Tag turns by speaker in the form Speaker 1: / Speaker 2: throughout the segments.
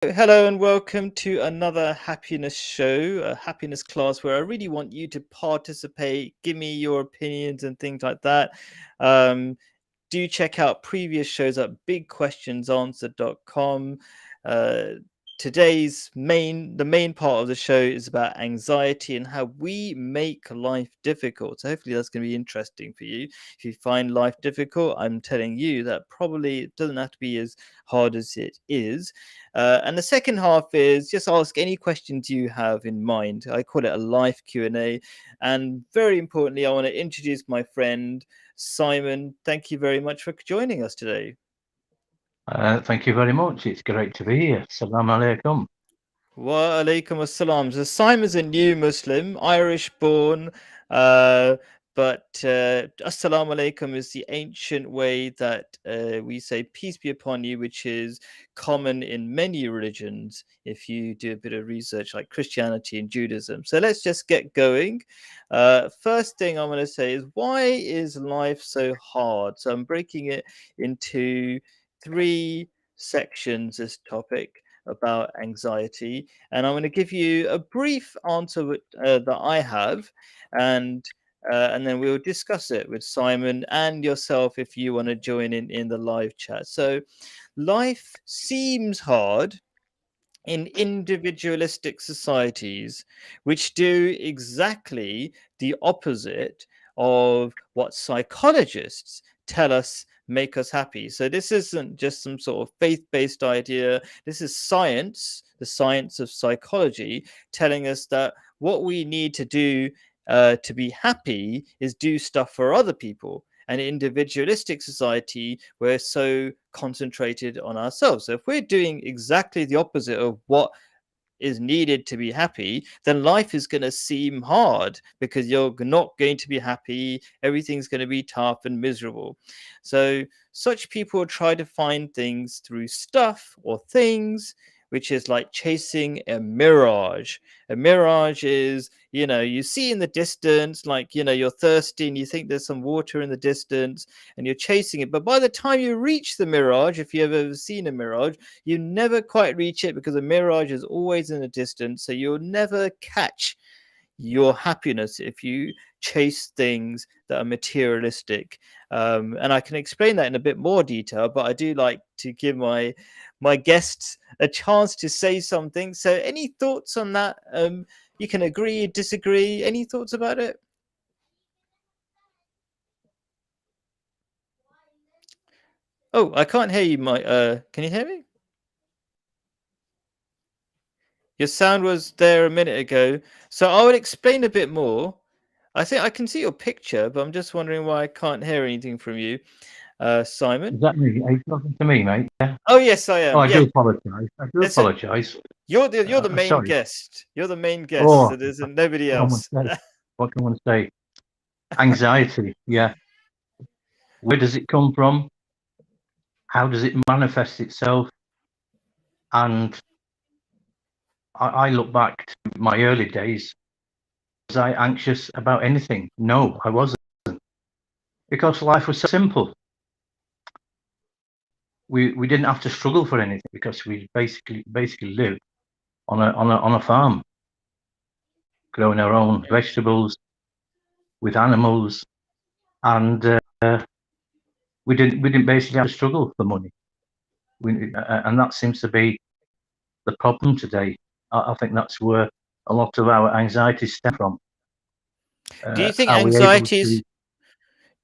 Speaker 1: Hello and welcome to another happiness show, a happiness class where I really want you to participate, give me your opinions and things like that. Um, do check out previous shows at bigquestionsanswered.com. Uh, the main part of the show is about anxiety and how we make life difficult. So hopefully that's going to be interesting for you. If you find life difficult, I'm telling you that probably it doesn't have to be as hard as it is. And the second half is just ask any questions you have in mind. I call it a life Q&A. And very importantly, I want to introduce my friend Simon. Thank you very much for joining us today.
Speaker 2: Thank you very much. It's great to be here. Salam alaikum.
Speaker 1: Wa alaikum assalam. So Simon's a new Muslim, Irish born, uh, but assalamu alaikum is the ancient way that we say peace be upon you, which is common in many religions if you do a bit of research like Christianity and Judaism. So let's just get going. First thing I want to say is, why is life so hard? So I'm breaking it into three sections, this topic about anxiety, and I'm going to give you a brief answer that I have, and and then we'll discuss it with Simon and yourself if you want to join in the live chat. So, life seems hard in individualistic societies which do exactly the opposite of what psychologists tell us make us happy. So this isn't just some sort of faith-based idea. This is science, the science of psychology, telling us that what we need to do to be happy is do stuff for other people. An individualistic society, we're so concentrated on ourselves. So if we're doing exactly the opposite of what is needed to be happy, then life is going to seem hard because you're not going to be happy. Everything's going to be tough and miserable. So, such people try to find things through stuff or things, which is like chasing a mirage. A mirage is, you see in the distance, like, you're thirsty and you think there's some water in the distance and you're chasing it. But by the time you reach the mirage, if you've ever seen a mirage, you never quite reach it because a mirage is always in the distance. So you'll never catch your happiness if you chase things that are materialistic. And I can explain that in a bit more detail, but I do like to give my guests a chance to say something. So any thoughts on that? You can agree, disagree. Any thoughts about it? Oh, I can't hear you. Can you hear me? Your sound was there a minute ago. So I would explain a bit more. I think I can see your picture, but I'm just wondering why I can't hear anything from you, Simon.
Speaker 2: Is that me? Are you talking to me, mate? Yeah.
Speaker 1: Oh yes, I
Speaker 2: Oh,
Speaker 1: am.
Speaker 2: I do
Speaker 1: Yeah,
Speaker 2: apologise. I do
Speaker 1: that's it.
Speaker 2: apologise.
Speaker 1: You're the main
Speaker 2: Sorry.
Speaker 1: guest. You're the main guest.
Speaker 2: Oh,
Speaker 1: So there's nobody
Speaker 2: what do I want
Speaker 1: else.
Speaker 2: to say? What do I want to say? Anxiety. Yeah. Where does it come from? How does it manifest itself? And I look back to my early days. Was I anxious about anything? No, I wasn't. Because life was so simple. We didn't have to struggle for anything because we basically lived on a farm, growing our own vegetables with animals, and we didn't basically have to struggle for money. And that seems to be the problem today. I think that's where a lot of our anxiety stem from.
Speaker 1: Do you think
Speaker 2: Are we able to?
Speaker 1: anxieties?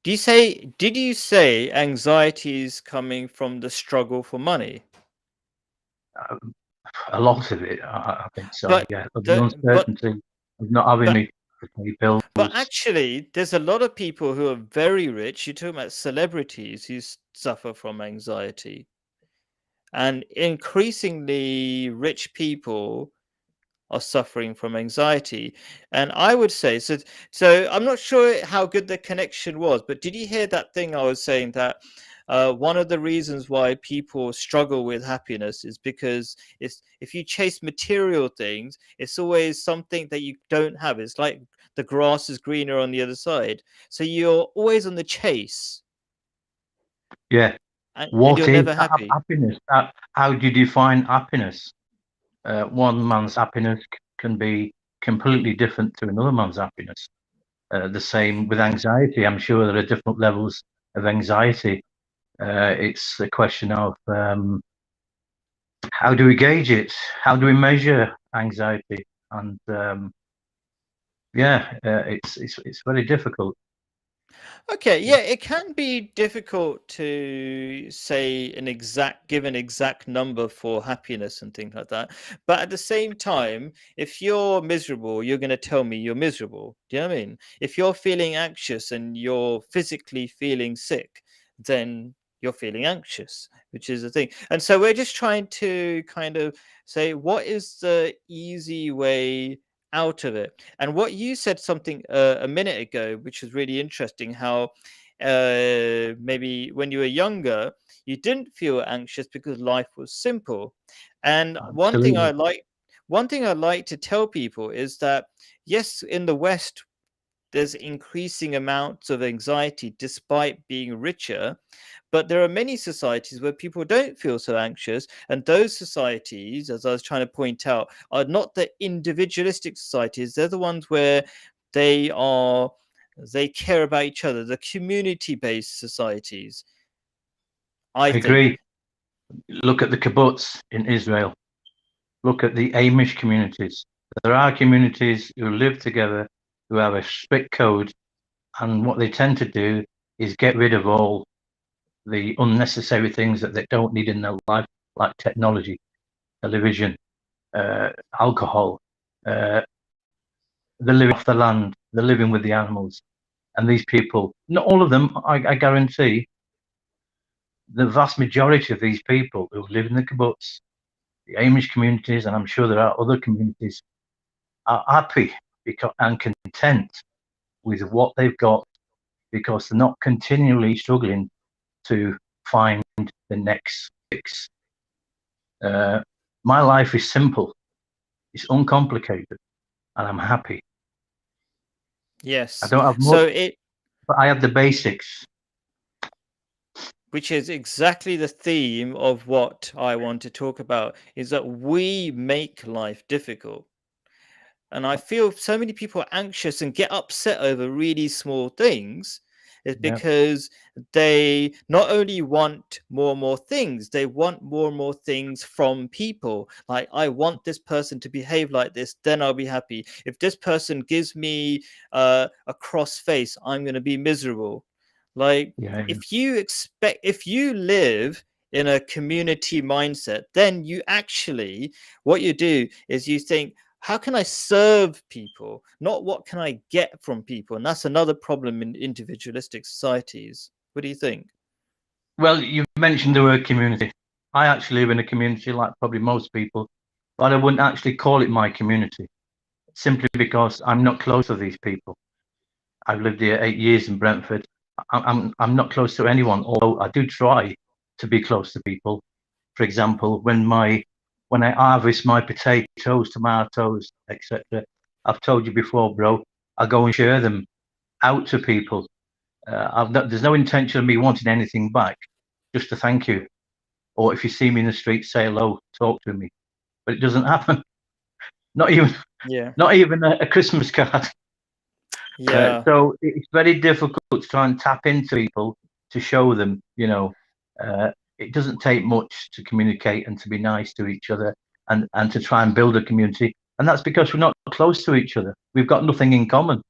Speaker 1: Did you say anxiety is coming from the struggle for money?
Speaker 2: Uh, a lot of it, I think so.
Speaker 1: But
Speaker 2: Yeah, of the
Speaker 1: the but
Speaker 2: uncertainty of not having
Speaker 1: but
Speaker 2: me to pay bills.
Speaker 1: But actually, there's a lot of people who are very rich. You're talking about celebrities who suffer from anxiety, and increasingly rich people are suffering from anxiety. And I would say so. So I'm not sure how good the connection was, but did you hear that thing I was saying that? One of the reasons why people struggle with happiness is because it's if you chase material things, it's always something that you don't have. It's like the grass is greener on the other side. So you're always on the chase,
Speaker 2: Yeah.
Speaker 1: and
Speaker 2: What
Speaker 1: you're
Speaker 2: is
Speaker 1: never happy.
Speaker 2: happiness? How do you define happiness? one man's happiness can be completely different to another man's happiness. The same with anxiety. I'm sure there are different levels of anxiety. It's a question of how do we gauge it? How do we measure anxiety? And it's very difficult.
Speaker 1: Okay, yeah, it can be difficult to say give an exact number for happiness and things like that. But at the same time, if you're miserable, you're going to tell me you're miserable. Do you know what I mean? If you're feeling anxious and you're physically feeling sick, then you're feeling anxious, which is the thing. And so we're just trying to kind of say, what is the easy way out of it? And what you said something a minute ago, which was really interesting, how maybe when you were younger, you didn't feel anxious because life was simple. And
Speaker 2: Absolutely.
Speaker 1: one thing I like to tell people is that yes, in the West, there's increasing amounts of anxiety despite being richer. But there are many societies where people don't feel so anxious. And those societies, as I was trying to point out, are not the individualistic societies. They're the ones where they are, they care about each other, the community-based societies, I
Speaker 2: I agree.
Speaker 1: think.
Speaker 2: Look at the kibbutz in Israel. Look at the Amish communities. There are communities who live together, who have a strict code, and what they tend to do is get rid of all the unnecessary things that they don't need in their life, like technology, television, alcohol. Uh, they're living off the land, they're living with the animals. And these people, not all of them, I guarantee, the vast majority of these people who live in the kibbutz, the Amish communities, and I'm sure there are other communities, are happy and content with what they've got because they're not continually struggling to find the next fix. My life is simple, it's uncomplicated, and I'm happy. I
Speaker 1: Yes.
Speaker 2: don't have much,
Speaker 1: So it,
Speaker 2: but I have the basics.
Speaker 1: which is exactly the theme of what I want to talk about, is that we make life difficult. And I feel so many people are anxious and get upset over really small things is
Speaker 2: Yeah,
Speaker 1: because they not only want more and more things, they want more and more things from people. Like, I want this person to behave like this, then I'll be happy. If this person gives me a cross face, I'm going to be miserable. Like,
Speaker 2: yeah, yeah.
Speaker 1: if you live in a community mindset, then you actually, what you do is you think, how can I serve people, not what can I get from people? And that's another problem in individualistic societies. What do you think?
Speaker 2: Well, you mentioned the word community. I actually live in a community like probably most people, but I wouldn't actually call it my community simply because I'm not close to these people. I've lived here 8 years in Brentford. I'm not close to anyone, although I do try to be close to people. For example, when I harvest my potatoes, tomatoes, etc., I've told you before, bro, I go and share them out to people. There's no intention of me wanting anything back, just to thank you. Or if you see me in the street, say hello, talk to me. But it doesn't happen. Not even
Speaker 1: Yeah.
Speaker 2: not even a Christmas card.
Speaker 1: Yeah.
Speaker 2: So it's very difficult to try and tap into people to show them, uh, it doesn't take much to communicate and to be nice to each other and to try and build a community. And that's because we're not close to each other. We've got nothing in common.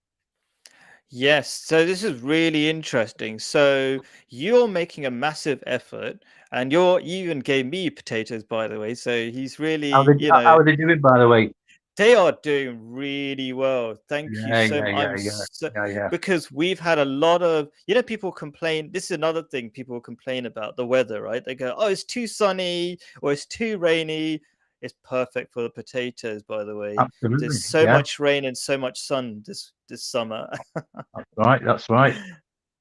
Speaker 1: Yes. So this is really interesting. So you're making a massive effort, and you even gave me potatoes, by the way. So he's really,
Speaker 2: How are they doing, by the way?
Speaker 1: they are doing really well. Thank you
Speaker 2: Yeah,
Speaker 1: so
Speaker 2: yeah,
Speaker 1: much.
Speaker 2: yeah, yeah, yeah, yeah.
Speaker 1: Because we've had a lot of, people complain. This is another thing people complain about, the weather, right? They go, oh, it's too sunny or it's too rainy. It's perfect for the potatoes, by the way. There's
Speaker 2: Absolutely.
Speaker 1: so
Speaker 2: Yeah,
Speaker 1: much rain and so much sun this summer.
Speaker 2: that's right. That's right.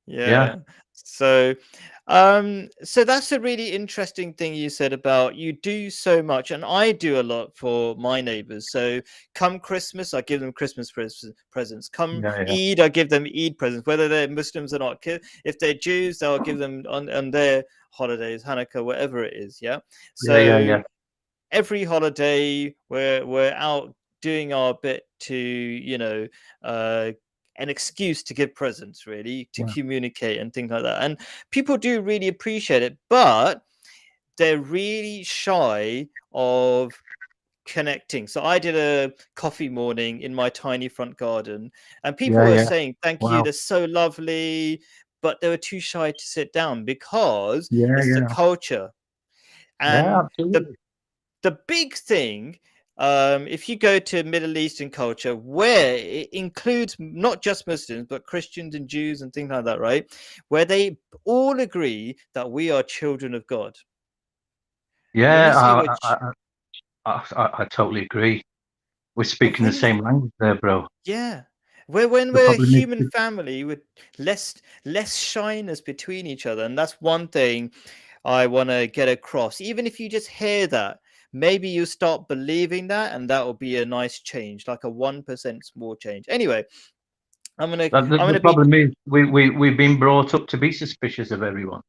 Speaker 2: Yeah,
Speaker 1: Yeah. So, so that's a really interesting thing you said about you do so much, and I do a lot for my neighbors. So, come Christmas, I give them Christmas presents. Come
Speaker 2: yeah, yeah,
Speaker 1: Eid, I give them Eid presents, whether they're Muslims or not. If they're Jews, I'll give them on their holidays, Hanukkah, whatever it is. Yeah.
Speaker 2: yeah, yeah,
Speaker 1: So
Speaker 2: yeah.
Speaker 1: every holiday we're out doing our bit to, uh, an excuse to give presents, really, to
Speaker 2: Yeah.
Speaker 1: communicate and things like that. And people do really appreciate it, but they're really shy of connecting. So I did a coffee morning in my tiny front garden, and people
Speaker 2: Yeah.
Speaker 1: were
Speaker 2: Yeah.
Speaker 1: saying, "Thank you,
Speaker 2: Wow.
Speaker 1: they're so lovely," but they were too shy to sit down because
Speaker 2: Yeah.
Speaker 1: it's the
Speaker 2: Yeah.
Speaker 1: culture.
Speaker 2: Yeah.
Speaker 1: And the
Speaker 2: Absolutely.
Speaker 1: the big thing, if you go to Middle Eastern culture, where it includes not just Muslims but Christians and Jews and things like that, right, where they all agree that we are children of God. And when you
Speaker 2: Yeah.
Speaker 1: say
Speaker 2: I totally agree. We're
Speaker 1: but
Speaker 2: speaking the
Speaker 1: when you
Speaker 2: same language there, bro.
Speaker 1: yeah, when
Speaker 2: The
Speaker 1: we're a
Speaker 2: problem is,
Speaker 1: human family with less shyness between each other, and that's one thing I want to get across. Even if you just hear that, maybe you start believing that, and that will be a nice change, like a 1% small change. Anyway, I'm gonna
Speaker 2: that
Speaker 1: I'm
Speaker 2: the
Speaker 1: gonna be
Speaker 2: problem is we've been brought up to be suspicious of everyone.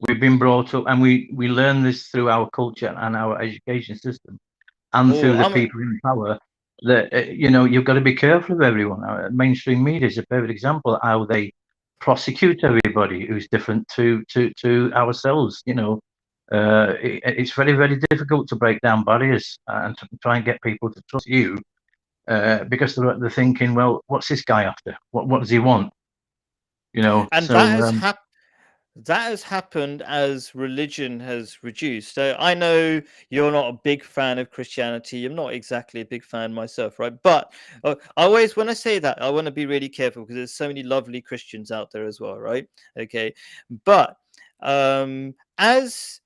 Speaker 2: We've been brought up, and we learn this through our culture and our education system, and
Speaker 1: oh
Speaker 2: through the
Speaker 1: I'm a,
Speaker 2: people in power. That you've got to be careful of everyone. Mainstream media is a perfect example of how they prosecute everybody who's different to ourselves. It's very, very difficult to break down barriers and to try and get people to trust you, because they're thinking, well, what's this guy after? What does he want?
Speaker 1: and
Speaker 2: So
Speaker 1: that has happened as religion has reduced. So I know you're not a big fan of Christianity. I'm not exactly a big fan myself, right? But I always, when I say that, I want to be really careful because there's so many lovely Christians out there as well, right? Okay. But as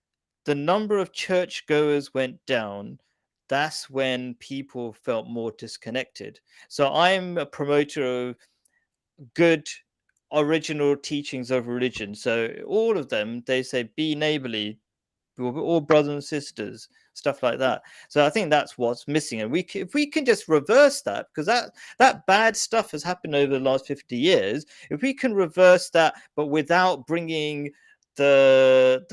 Speaker 1: the number of churchgoers went down, that's when people felt more disconnected. So I'm a promoter of good original teachings of religion. So all of them, they say be neighborly, we're all brothers and sisters, stuff like that. So I think that's what's missing, and if we can just reverse that, because that bad stuff has happened over the last 50 years. If we can reverse that, but without bringing the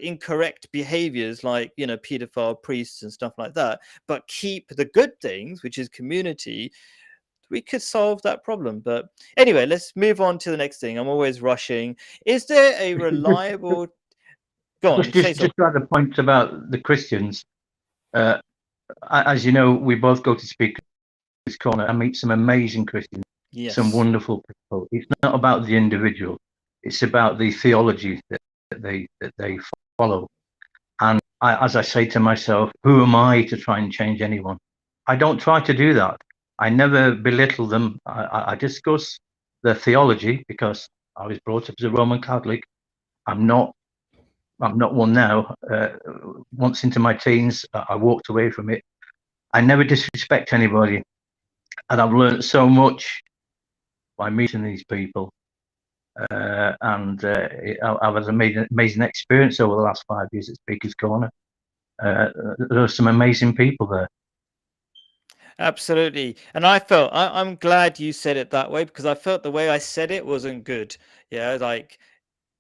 Speaker 1: incorrect behaviors like pedophile priests and stuff like that, but keep the good things, which is community, we could solve that problem. But anyway, let's move on to the next thing. I'm always rushing. Is there a
Speaker 2: just
Speaker 1: reliable go on, say
Speaker 2: just
Speaker 1: something?
Speaker 2: at the point about the Christians. Uh, as you know, we both go to Speaker's Corner and meet some amazing Christians, some
Speaker 1: Yes,
Speaker 2: wonderful people. It's not about the individual; it's about the theology that they follow. And as I say to myself, who am I to try and change anyone? I don't try to do that. I never belittle them. I discuss their theology because I was brought up as a Roman Catholic. I'm not. I'm not one now. Once into my teens, I walked away from it. I never disrespect anybody, and I've learned so much by meeting these people. I've had an amazing experience over the last 5 years at Speaker's Corner. There are some amazing people there.
Speaker 1: absolutely. And I'm glad you said it that way, because I felt the way I said it wasn't good. Yeah, like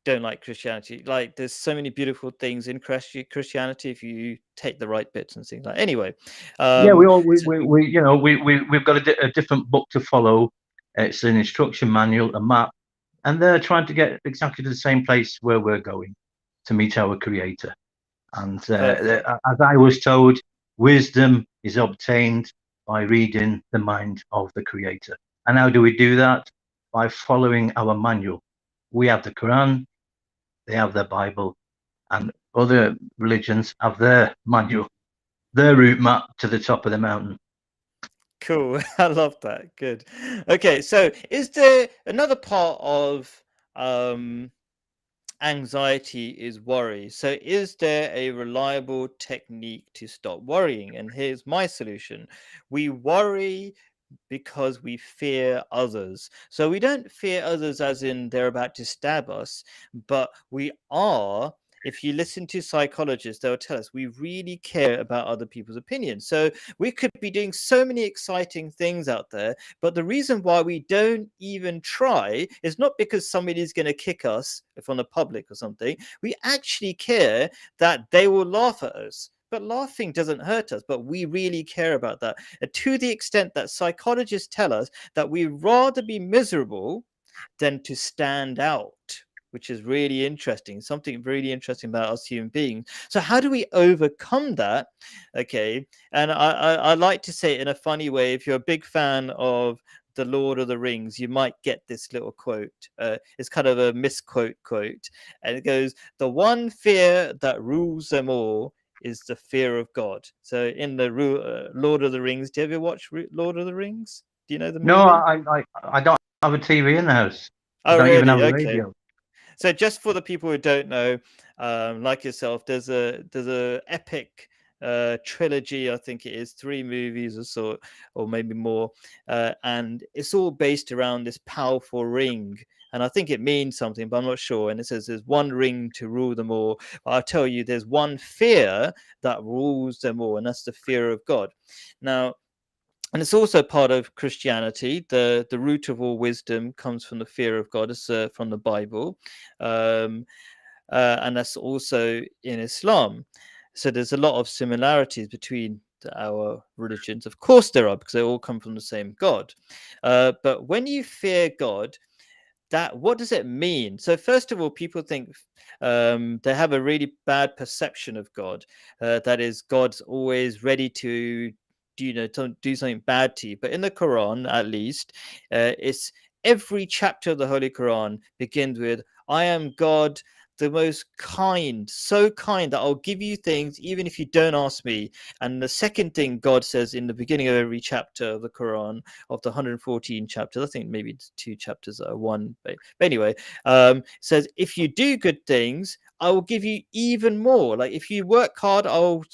Speaker 1: don't like Christianity. Like there's so many beautiful things in Christianity if you take the right bits and things like. Anyway,
Speaker 2: Yeah,
Speaker 1: um, so,
Speaker 2: we've got a different book to follow. It's an instruction manual, a map, and they're trying to get exactly to the same place where we're going to meet our Creator. And
Speaker 1: perfect.
Speaker 2: as I was told, wisdom is obtained by reading the mind of the Creator. And how do we do that? By following our manual. We have the Quran, they have their Bible, and other religions have their manual, their route map to the top of the mountain.
Speaker 1: Cool. I love that. Good. Okay, so is there another part of um anxiety is worry? So is there a reliable technique to stop worrying? And here's my solution. We worry because we fear others. So we don't fear others as in they're about to stab us, but we are. If you listen to psychologists, they'll tell us we really care about other people's opinions. So we could be doing so many exciting things out there, but the reason why we don't even try is not because somebody's going to kick us if on the public or something. We actually care that they will laugh at us. but laughing doesn't hurt us, but we really care about that. And to the extent that psychologists tell us that we'd rather be miserable than to stand out, which is really interesting. Something really interesting about us human beings. So how do we overcome that? Okay, and I like to say it in a funny way. If you're a big fan of the Lord of the Rings, you might get this little quote. It's kind of a misquote quote, and it goes, "The one fear that rules them all is the fear of God." So in the Lord of the Rings, do you ever watch Lord of the Rings? Do you know the
Speaker 2: No,
Speaker 1: movie?
Speaker 2: I don't have a TV in the house. I
Speaker 1: Oh,
Speaker 2: don't even have
Speaker 1: really?
Speaker 2: a
Speaker 1: Okay.
Speaker 2: radio.
Speaker 1: So just for the people who don't know, like yourself, there's a epic trilogy. I think it is 3 movies or so, or maybe more, and it's all based around this powerful ring. And I think it means something, but I'm not sure. And it says there's one ring to rule them all. But I'll tell you, there's one fear that rules them all, and that's the fear of God. Now, and it's also part of Christianity. The root of all wisdom comes from the fear of God. It's from the Bible, um, and that's also in Islam. So there's a lot of similarities between our religions. Of course, there are, because they all come from the same God. But when you fear God, that, what does it mean? So first of all, people think they have a really bad perception of God. That is, God's always ready to do something bad to you. But in the Quran, at least, it's every chapter of the Holy Quran begins with, "I am God, the most kind, so kind that I'll give you things even if you don't ask me." And the second thing God says in the beginning of every chapter of the Quran, of the 114 chapters, I think maybe it's 2 chapters that are one, but anyway, says, "If you do good things, I will give you even more. Like, if you work hard, I'll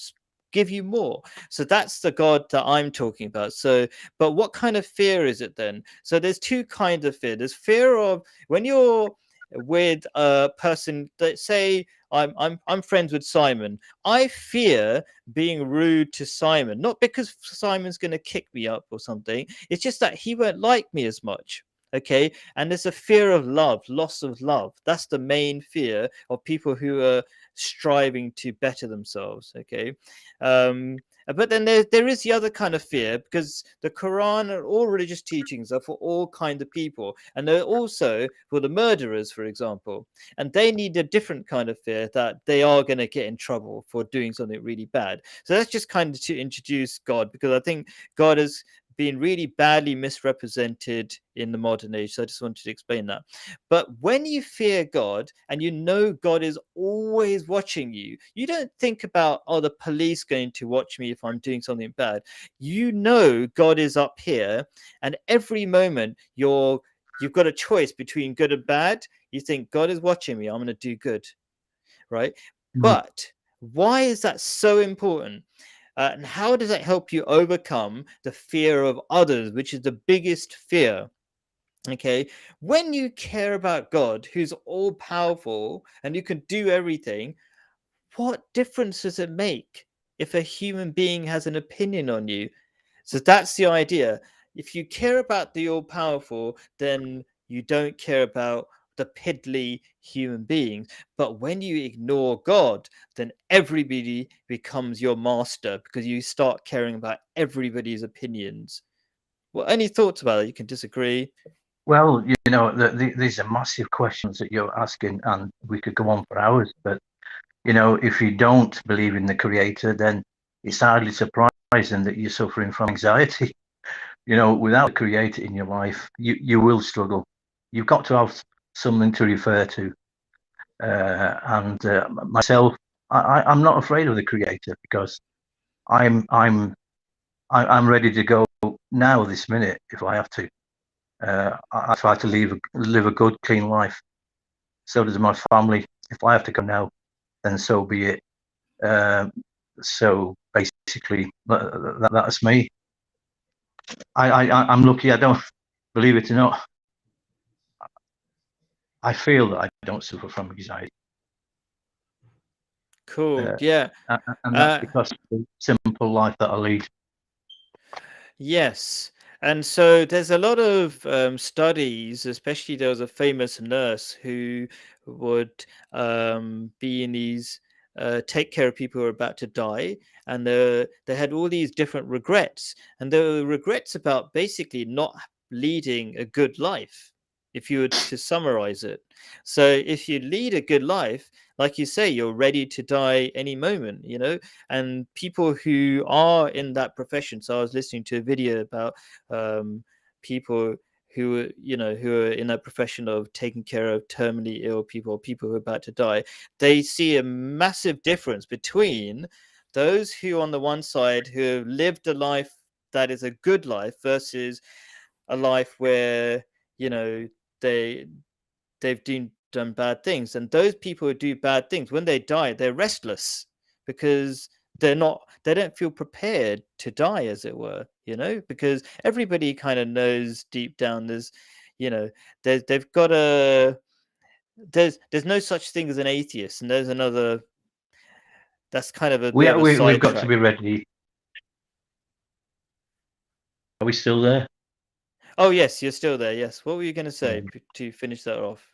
Speaker 1: give you more." So that's the God that I'm talking about. So, but what kind of fear is it then? So there's two kinds of fear. There's fear of when you're with a person that, say, I'm friends with Simon. I fear being rude to Simon, not because Simon's going to kick me up or something. It's just that he won't like me as much. Okay, and there's a fear of love, loss of love. That's the main fear of people who are striving to better themselves. Okay, but then there is the other kind of fear, because the Quran and all religious teachings are for all kind of people, and they're also for the murderers, for example, and they need a different kind of fear, that they are going to get in trouble for doing something really bad. So that's just kind of to introduce God, because I think God has been really badly misrepresented in the modern age. So I just wanted to explain that. But when you fear God and you know God is always watching you, you don't think about, "Oh, the police going to watch me if I'm doing something bad." You know God is up here, and every moment you've got a choice between good and bad. You think, "God is watching me, I'm going to do good," right?
Speaker 2: Mm.
Speaker 1: But why is that so important? And how does that help you overcome the fear of others, which is the biggest fear? Okay, when you care about God, who's all powerful and you can do everything, what difference does it make if a human being has an opinion on you? So that's the idea. If you care about the all powerful, then you don't care about the piddly human beings. But when you ignore God, then everybody becomes your master, because you start caring about everybody's opinions. Well, any thoughts about it? You can disagree.
Speaker 2: Well, these are massive questions that you're asking, and we could go on for hours. But if you don't believe in the Creator, then it's hardly surprising that you're suffering from anxiety. Without a Creator in your life, you will struggle. You've got to have something to refer to. And myself, I'm not afraid of the Creator, because I'm ready to go now, this minute, if I have to. I try to live a good, clean life. So does my family. If I have to go now, then so be it. So basically, that's me. I'm lucky. I don't, believe it or not, I feel that I don't suffer from anxiety,
Speaker 1: Cool.
Speaker 2: uh,
Speaker 1: Yeah.
Speaker 2: and that's
Speaker 1: Uh,
Speaker 2: because of the simple life that I lead.
Speaker 1: yes. And so there's a lot of studies, especially there was a famous nurse who would be in these take care of people who are about to die, and they had all these different regrets, and there were regrets about basically not leading a good life, if you were to summarize it. So if you lead a good life, like you say, you're ready to die any moment, and people who are in that profession. So I was listening to a video about people who are in that profession of taking care of terminally ill people, people who are about to die. They see a massive difference between those who on the one side who have lived a life that is a good life versus a life where they they've done bad things. And those people who do bad things, when they die, they're restless because they don't feel prepared to die, as it were, because everybody kind of knows deep down you know they've got a there's no such thing as an atheist, and there's another that's kind of a bit of a
Speaker 2: We've got to
Speaker 1: sidetrack.
Speaker 2: be ready. Are we still there?
Speaker 1: Oh yes, you're still there. Yes, what were you going to say
Speaker 2: Yeah.
Speaker 1: to finish that off?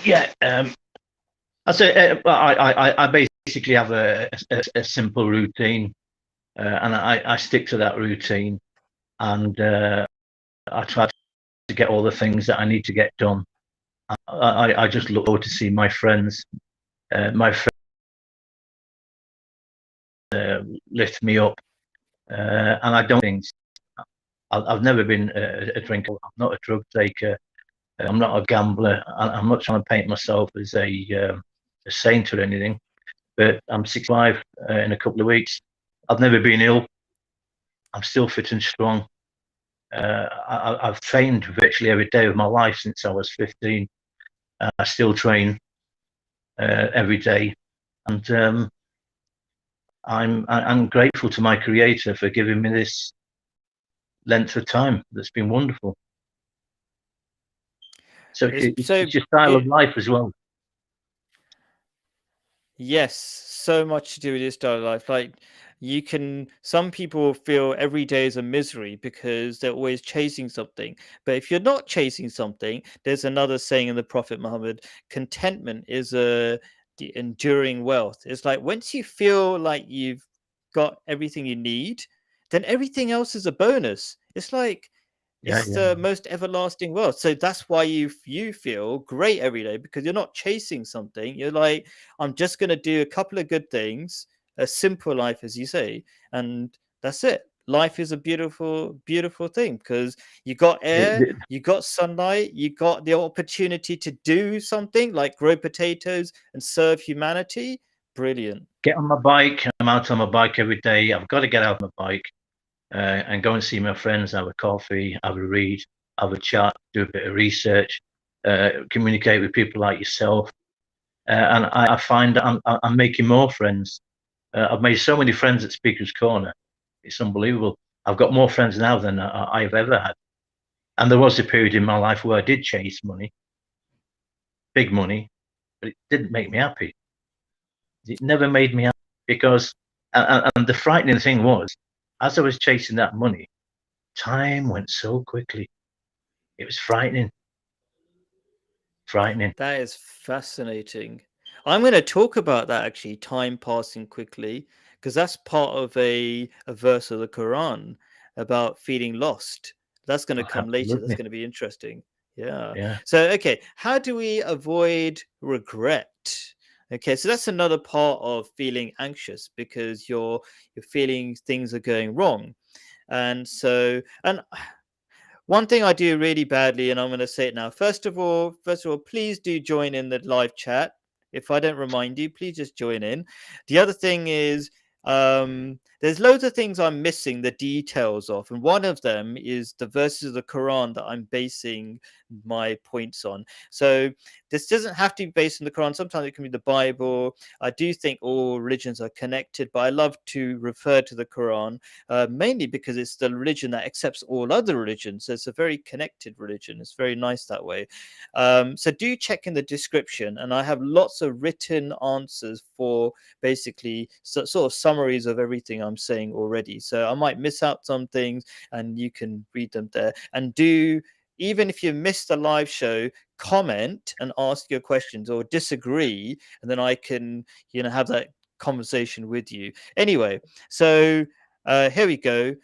Speaker 2: Yeah. I say I basically have a simple routine, and I stick to that routine, and I try to get all the things that I need to get done. I just look forward to see my friends. My friends lift me up, and I don't think I've never been a drinker. I'm not a drug taker. I'm not a gambler. I'm not trying to paint myself as a saint or anything. But I'm 65 in a couple of weeks. I've never been ill. I'm still fit and strong. I've trained virtually every day of my life since I was 15. I still train every day, and I'm grateful to my creator for giving me this length of time. That's been wonderful. So
Speaker 1: It's
Speaker 2: it's your style of life as well.
Speaker 1: Yes, so much to do with your style of life. Like some people feel every day is a misery because they're always chasing something. But if you're not chasing something, there's another saying in the Prophet Muhammad, contentment is the enduring wealth. It's like once you feel like you've got everything you need, then everything else is a bonus. It's like
Speaker 2: Yeah,
Speaker 1: it's
Speaker 2: yeah.
Speaker 1: the most everlasting wealth. So that's why you feel great every day, because you're not chasing something. You're like, I'm just going to do a couple of good things, a simple life, as you say, and that's it. Life is a beautiful, beautiful thing because you got air, you got sunlight, you got the opportunity to do something like grow potatoes and serve humanity. Brilliant.
Speaker 2: Get on my bike. I'm out on my bike every day. I've got to get out on my bike and go and see my friends, have a coffee, have a read, have a chat, do a bit of research, communicate with people like yourself. And I find I'm making more friends. I've made so many friends at Speaker's Corner. It's unbelievable. I've got more friends now than I've ever had. And there was a period in my life where I did chase money, big money, but it didn't make me happy. It never made me happy because, and the frightening thing was, as I was chasing that money, time went so quickly. It was frightening, frightening.
Speaker 1: That is fascinating. I'm going to talk about that actually, time passing quickly, because that's part of a verse of the Quran about feeling lost. That's going to
Speaker 2: Oh,
Speaker 1: come later. That's
Speaker 2: absolutely.
Speaker 1: going to be interesting. Yeah.
Speaker 2: Yeah.
Speaker 1: So, okay, how do we avoid regret? Okay, so that's another part of feeling anxious because you're feeling things are going wrong. And one thing I do really badly, and I'm going to say it now. First of all, please do join in the live chat. If I don't remind you, please just join in. The other thing is, there's loads of things I'm missing the details of, and one of them is the verses of the Quran that I'm basing my points on. So this doesn't have to be based on the Quran. Sometimes it can be the Bible. I do think all religions are connected, but I love to refer to the Quran mainly because it's the religion that accepts all other religions. So it's a very connected religion. It's very nice that way. So do check in the description, and I have lots of written answers for basically sort of summaries of everything I'm saying already. So I might miss out some things, and you can read them there. And do even if you missed the live show, comment and ask your questions or disagree, and then I can, have that conversation with you. Anyway, so here we go.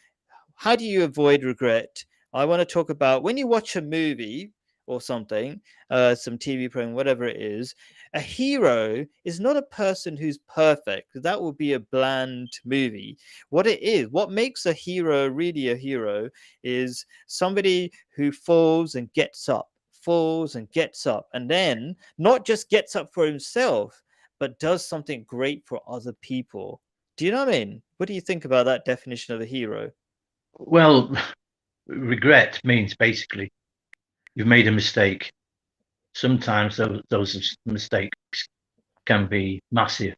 Speaker 1: How do you avoid regret? I want to talk about when you watch a movie or something, some TV program, whatever it is. A hero is not a person who's perfect. That will be a bland movie. What it is, what makes a hero really a hero, is somebody who falls and gets up, and then not just gets up for himself, but does something great for other people. Do you know what I mean? What do you think about that definition of a hero?
Speaker 2: Well, regret means basically you've made a mistake. Sometimes those mistakes can be massive.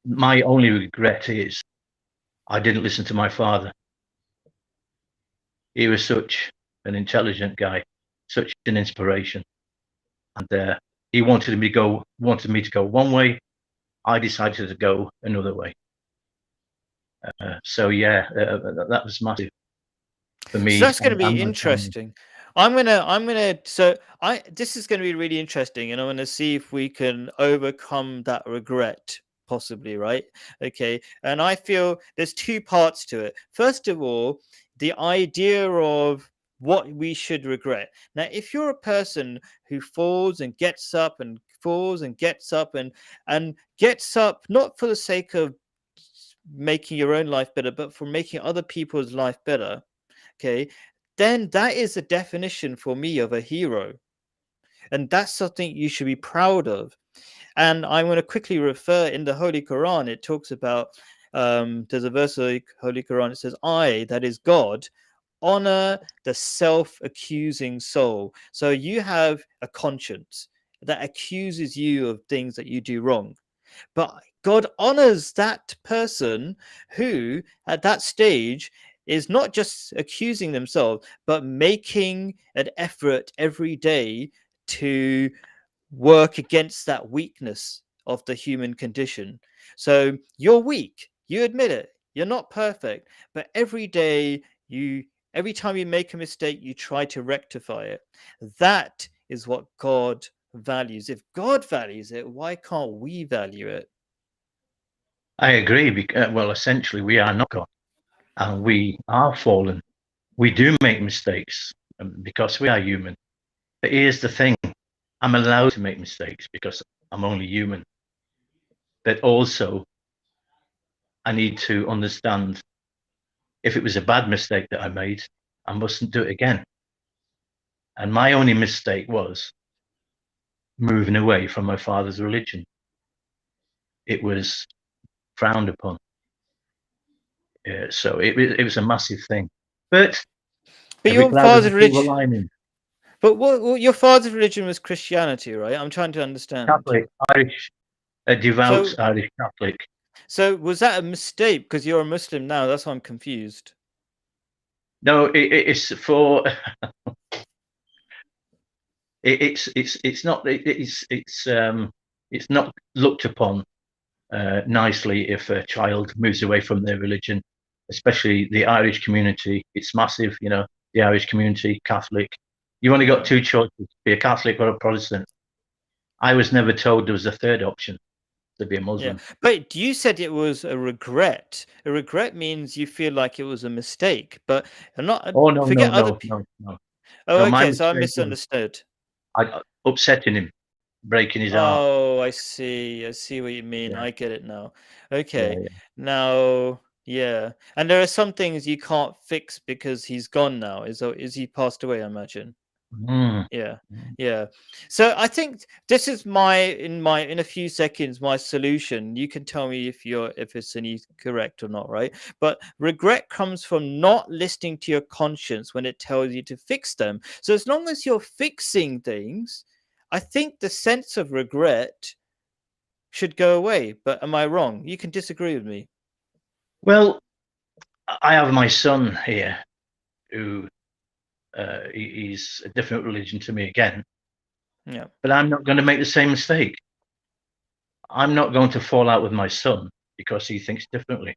Speaker 2: My only regret is I didn't listen to my father. He was such an intelligent guy, such an inspiration, and he wanted me to go one way. I decided to go another way. So yeah, that was massive for
Speaker 1: So
Speaker 2: me
Speaker 1: that's going to be
Speaker 2: and my family.
Speaker 1: interesting. So this is going to be really interesting, and I want to see if we can overcome that regret, possibly, right? Okay. And I feel there's two parts to it. First of all, the idea of what we should regret. Now, if you're a person who falls and gets up and falls and gets up and gets up not for the sake of making your own life better, but for making other people's life better, okay, then that is a definition for me of a hero. And that's something you should be proud of. And I'm going to quickly refer in the Holy Quran, it talks about, there's a verse of the Holy Quran, it says, I, that is God, honor the self accusing soul. So you have a conscience that accuses you of things that you do wrong. But God honors that person who, at that stage, is not just accusing themselves, but making an effort every day to work against that weakness of the human condition. So you're weak, you admit it, you're not perfect, but every day every time you make a mistake, you try to rectify it. That is what God values. If God values it, why can't we value it?
Speaker 2: I agree. Well, essentially, we are not God, and we are fallen. We do make mistakes because we are human. But here's the thing: I'm allowed to make mistakes because I'm only human. But also, I need to understand if it was a bad mistake that I made, I mustn't do it again. And my only mistake was moving away from my father's religion. It was frowned upon. So it was a massive thing. But
Speaker 1: But
Speaker 2: every
Speaker 1: your
Speaker 2: cloud has
Speaker 1: father's
Speaker 2: a silver
Speaker 1: religion,
Speaker 2: lining.
Speaker 1: but what your father's religion was Christianity, right? I'm trying to understand.
Speaker 2: Catholic, Irish, a devout
Speaker 1: So,
Speaker 2: Irish Catholic.
Speaker 1: so was that a mistake because you're a Muslim now? That's why I'm confused.
Speaker 2: No, it's for it's not it's not looked upon nicely if a child moves away from their religion, especially the Irish community. It's massive, the Irish community, Catholic. You only got
Speaker 1: Yeah.
Speaker 2: two choices: be a Catholic or a Protestant. I was never told there was a third option to be a
Speaker 1: Yeah,
Speaker 2: Muslim.
Speaker 1: but you said it was a regret. A regret means you feel like it was a mistake, but I'm not.
Speaker 2: Oh no, no,
Speaker 1: Forget other
Speaker 2: no,
Speaker 1: people.
Speaker 2: no, no,
Speaker 1: Oh,
Speaker 2: no. My
Speaker 1: okay. So I
Speaker 2: mistake was
Speaker 1: misunderstood.
Speaker 2: upsetting him, breaking his heart.
Speaker 1: Oh, I see. I see what you mean.
Speaker 2: Yeah,
Speaker 1: I get it now.
Speaker 2: yeah,
Speaker 1: Okay.
Speaker 2: yeah.
Speaker 1: Now, yeah. And there are some things you can't fix because he's gone now. Is he passed away, I imagine?
Speaker 2: Mm.
Speaker 1: Yeah,
Speaker 2: Mm.
Speaker 1: yeah. So I think this is in a few seconds my solution. You can tell me if it's any correct or not, right? But regret comes from not listening to your conscience when it tells you to fix them. So as long as you're fixing things, I think the sense of regret should go away. But am I wrong? You can disagree with me.
Speaker 2: Well, I have my son here who he's a different religion to me again,
Speaker 1: Yeah.
Speaker 2: but I'm not going to make the same mistake. I'm not going to fall out with my son because he thinks differently.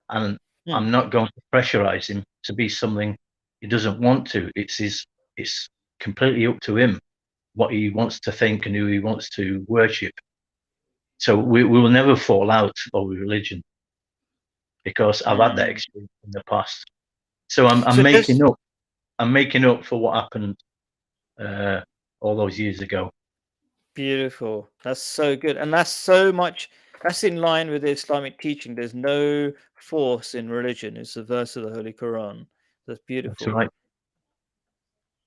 Speaker 2: And
Speaker 1: Hmm.
Speaker 2: I'm not going to pressurize him to be something He doesn't want to. It's completely up to him what he wants to think and who he wants to worship. So we will never fall out over religion because I've had that
Speaker 1: Mm.
Speaker 2: experience in the past. So I'm
Speaker 1: So
Speaker 2: making
Speaker 1: just
Speaker 2: up. I'm making up for what happened uh, all those years ago.
Speaker 1: beautiful. That's so good. And that's so much, that's in line with the Islamic teaching. There's no force in religion. It's a verse of the Holy Quran. That's
Speaker 2: That's
Speaker 1: beautiful.
Speaker 2: right.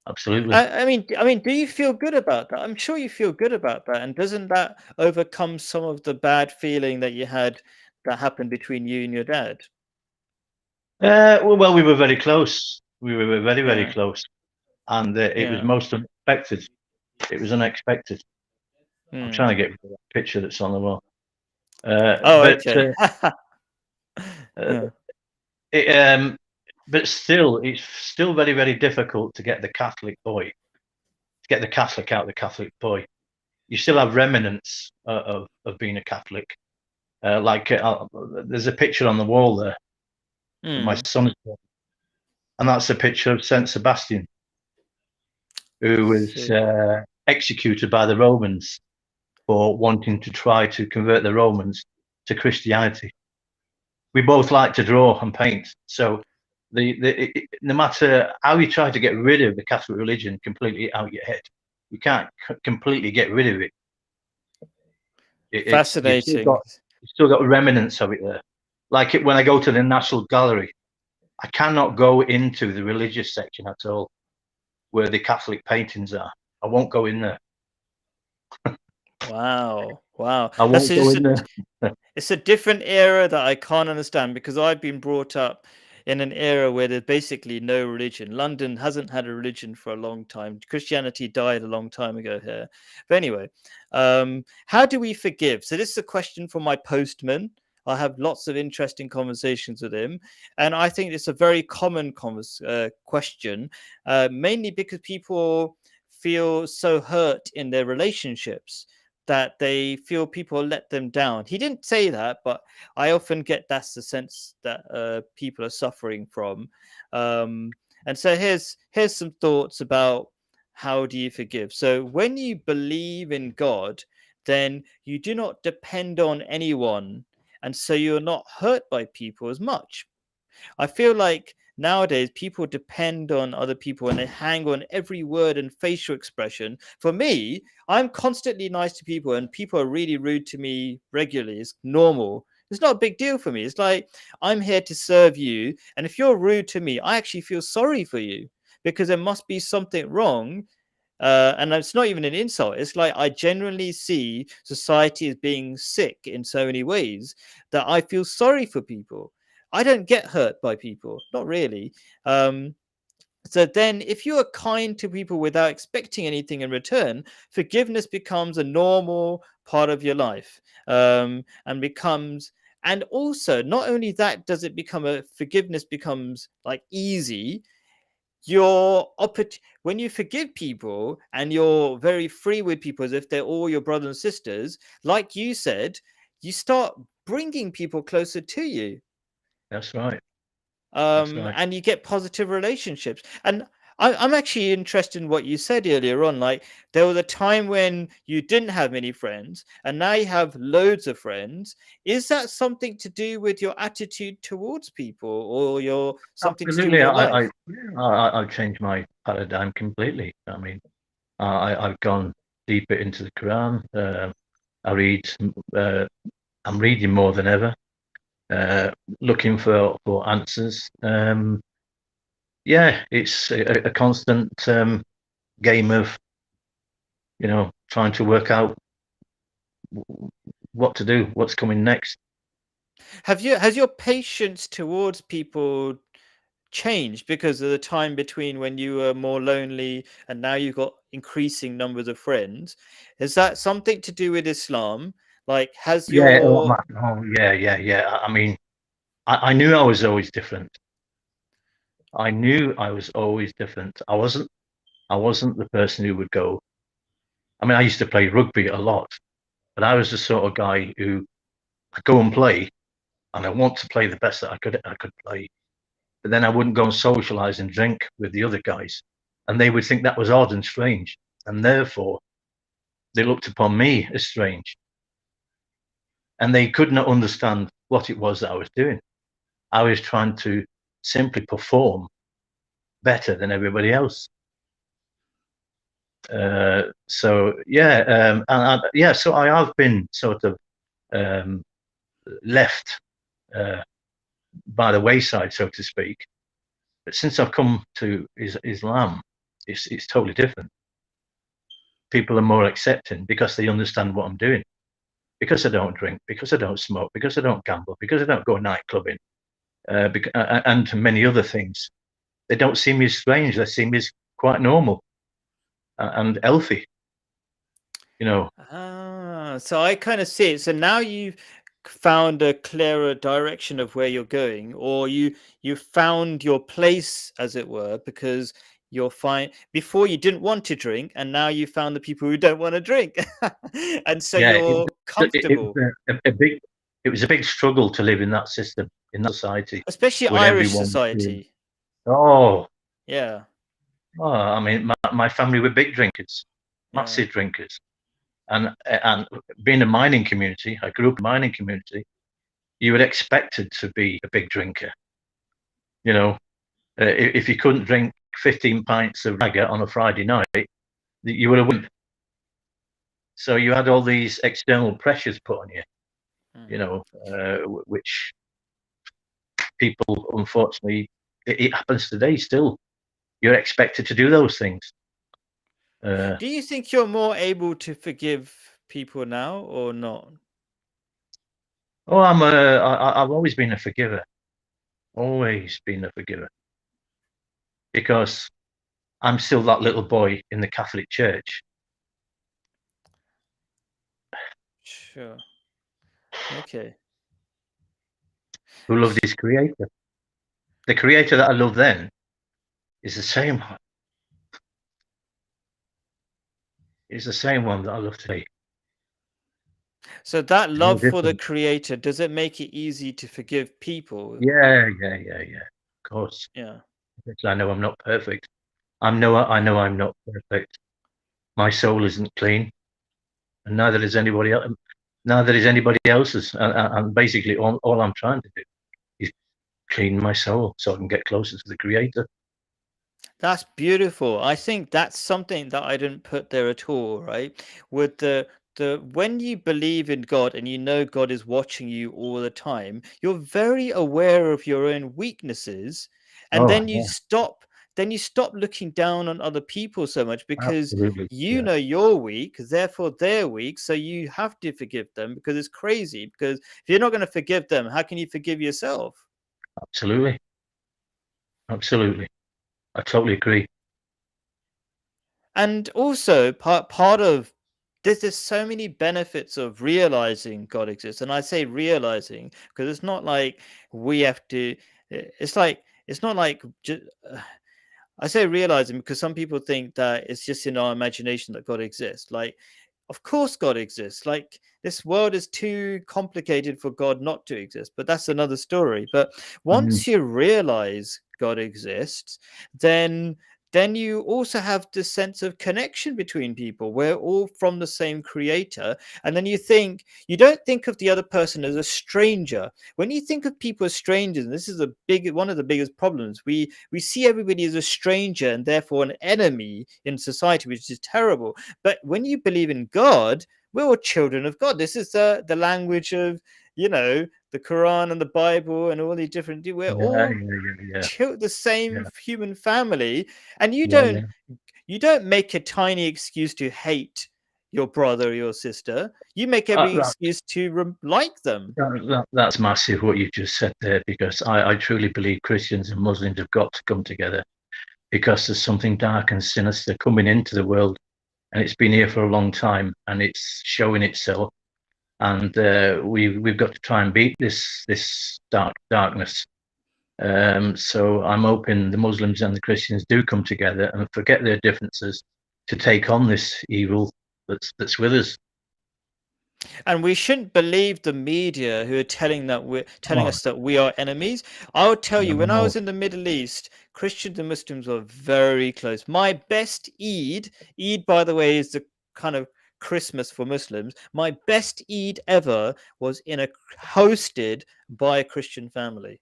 Speaker 2: Absolutely.
Speaker 1: I mean, do you feel good about that? I'm sure you feel good about that. And doesn't that overcome some of the bad feeling that you had that happened between you and your dad?
Speaker 2: Well, we were very close. We were very, very
Speaker 1: Yeah.
Speaker 2: close, and it was
Speaker 1: Yeah.
Speaker 2: most unexpected. It was unexpected. I'm trying
Speaker 1: Hmm.
Speaker 2: to get rid of that picture that's on the wall.
Speaker 1: Oh,
Speaker 2: But
Speaker 1: okay.
Speaker 2: uh,
Speaker 1: Yeah.
Speaker 2: it, but still, it's still very, very difficult to get the Catholic boy, to get the Catholic out of the Catholic boy. You still have remnants of being a Catholic. There's a picture on the wall there that my
Speaker 1: Hmm.
Speaker 2: son, and that's a picture of Saint Sebastian, who was
Speaker 1: See.
Speaker 2: executed by the Romans for wanting to try to convert the Romans to Christianity. We both like to draw and paint, so no matter how you try to get rid of the Catholic religion completely out of your head, you can't completely get rid of it. It's
Speaker 1: Fascinating.
Speaker 2: you've still got remnants of it there. Like when I go to the National Gallery, I cannot go into the religious section at all, where the Catholic paintings are. I won't go in there.
Speaker 1: Wow. Wow.
Speaker 2: I
Speaker 1: That's
Speaker 2: won't go
Speaker 1: just
Speaker 2: in there.
Speaker 1: it's a different era that I can't understand because I've been brought up in an era where there's basically no religion. London hasn't had a religion for a long time. Christianity died a long time ago here. But anyway, how do we forgive? So this is a question from my postman. I have lots of interesting conversations with him, and I think it's a very common question, mainly because people feel so hurt in their relationships that they feel people let them down. He didn't say that, but I often get that's the sense that people are suffering from. And so here's some thoughts about how do you forgive. So when you believe in God, then you do not depend on anyone, and so you're not hurt by people as much. I feel like nowadays people depend on other people and they hang on every word and facial expression. For me, I'm constantly nice to people and people are really rude to me regularly. It's normal. It's not a big deal for me. It's like I'm here to serve you. And if you're rude to me, I actually feel sorry for you because there must be something wrong. And it's not even an insult. It's like I genuinely see society as being sick in so many ways that I feel sorry for people. I don't get hurt by people, not really. Um, so then, if you are kind to people without expecting anything in return, forgiveness becomes a normal part of your life, and becomes. And also, not only that, does it become a forgiveness becomes like easy, when you forgive people and you're very free with people as if they're all your brothers and sisters, like you said, you start bringing people closer to you,
Speaker 2: That's right. That's right.
Speaker 1: and you get positive relationships. And I'm actually interested in what you said earlier on, like there was a time when you didn't have many friends and now you have loads of friends. Is that something to do with your attitude towards people or your something to do with
Speaker 2: Absolutely.
Speaker 1: your life?
Speaker 2: I've changed my paradigm completely. I mean, I've gone deeper into the Quran. I read. Uh, I'm reading more than ever, uh, looking for answers. Yeah, it's a constant game of trying to work out what to do, what's coming next.
Speaker 1: Has your patience towards people changed because of the time between when you were more lonely and now you've got increasing numbers of friends? Is that something to do with Islam? Like, has
Speaker 2: Yeah. Oh,
Speaker 1: your
Speaker 2: yeah, yeah, yeah. I mean, I knew I was always different. I knew I was always different. I wasn't the person who would go. I mean, I used to play rugby a lot, but I was the sort of guy who I go and play, and I want to play the best that I could play. but then I wouldn't go and socialize and drink with the other guys. And they would think that was odd and strange. And therefore, they looked upon me as strange. And they could not understand what it was that I was doing. I was trying to simply perform better than everybody else. So I have been sort of left by the wayside, so to speak. But since I've come to Islam, it's totally different. People are more accepting because they understand what I'm doing. Because I don't drink, because I don't smoke, because I don't gamble, because I don't go nightclubbing, and many other things. They don't see me as strange. They see me as quite normal and healthy. You know.
Speaker 1: So I kind of see it. So now you've found a clearer direction of where you're going, or you found your place, as it were, because you're fine. Before you didn't want to drink, and now you found the people who don't want to drink, and so
Speaker 2: Yeah,
Speaker 1: you're comfortable.
Speaker 2: it was a big struggle to live in that system, in that society,
Speaker 1: Especially
Speaker 2: where
Speaker 1: Irish
Speaker 2: everyone was doing,
Speaker 1: society.
Speaker 2: oh,
Speaker 1: Yeah,
Speaker 2: I mean, my family were big drinkers,
Speaker 1: yeah.
Speaker 2: massive drinkers. And being a mining community, I grew up in a mining community, you were expected to be a big drinker. You know, if you couldn't drink 15 pints of lager on a Friday night, you were a wimp. So you had all these external pressures put on you, you know, which people, unfortunately, it happens today still. You're expected to do those things.
Speaker 1: Do you think you're more able to forgive people now or not?
Speaker 2: Oh, I've always been a forgiver. Always been a forgiver. Because I'm still that little boy in the Catholic Church.
Speaker 1: Sure. Okay.
Speaker 2: Who loved his creator. The creator that I love then is the same one. Is the same one that I love today.
Speaker 1: So that
Speaker 2: There's no
Speaker 1: love for the
Speaker 2: difference.
Speaker 1: creator, does it make it easy to forgive people?
Speaker 2: Yeah. Of course.
Speaker 1: Yeah.
Speaker 2: Because I know I'm not perfect. I know I'm not perfect. My soul isn't clean, and neither is anybody else. Neither is anybody else's. And basically, all I'm trying to do is clean my soul so I can get closer to the creator.
Speaker 1: That's beautiful. I think that's something that I didn't put there at all, right? With the when you believe in God and you know God is watching you all the time, you're very aware of your own weaknesses, and
Speaker 2: Oh, yeah,
Speaker 1: then you stop looking down on other people so much because
Speaker 2: absolutely.
Speaker 1: you
Speaker 2: Yeah,
Speaker 1: know you're weak, therefore they're weak, so you have to forgive them because it's crazy. Because if you're not going to forgive them, how can you forgive yourself?
Speaker 2: absolutely. Absolutely. I totally agree.
Speaker 1: And also part of there's so many benefits of realizing God exists, and I say realizing because it's not like we have to. It's like it's not like I say realizing because some people think that it's just in our imagination that God exists. Like, of course, God exists. Like, this world is too complicated for God not to exist, but that's another story. But
Speaker 2: Mm,
Speaker 1: once you realize God exists, then then you also have this sense of connection between people. We're all from the same creator. And then you don't think of the other person as a stranger. When you think of people as strangers, and this is one of the biggest problems, we see everybody as a stranger and therefore an enemy in society, which is terrible. But when you believe in God, we're all children of God. This is the language of, the Quran and the Bible and all these different. We're all
Speaker 2: yeah,
Speaker 1: the same
Speaker 2: yeah,
Speaker 1: human family, and you
Speaker 2: yeah,
Speaker 1: don't
Speaker 2: yeah.
Speaker 1: you don't make a tiny excuse to hate your brother or your sister. You make
Speaker 2: Uh,
Speaker 1: every
Speaker 2: that,
Speaker 1: excuse to like them.
Speaker 2: that's massive what you just said there, because I truly believe Christians and Muslims have got to come together, because there's something dark and sinister coming into the world, and it's been here for a long time, and it's showing itself. And we've got to try and beat this darkness. So I'm hoping the Muslims and the Christians do come together and forget their differences to take on this evil that's with us.
Speaker 1: And we shouldn't believe the media who are telling
Speaker 2: Oh,
Speaker 1: us that we are enemies. I will tell you, when I
Speaker 2: no.
Speaker 1: was in the Middle East, Christians and Muslims were very close. My best Eid, by the way, is the kind of Christmas for Muslims. My best Eid ever was hosted by a Christian family.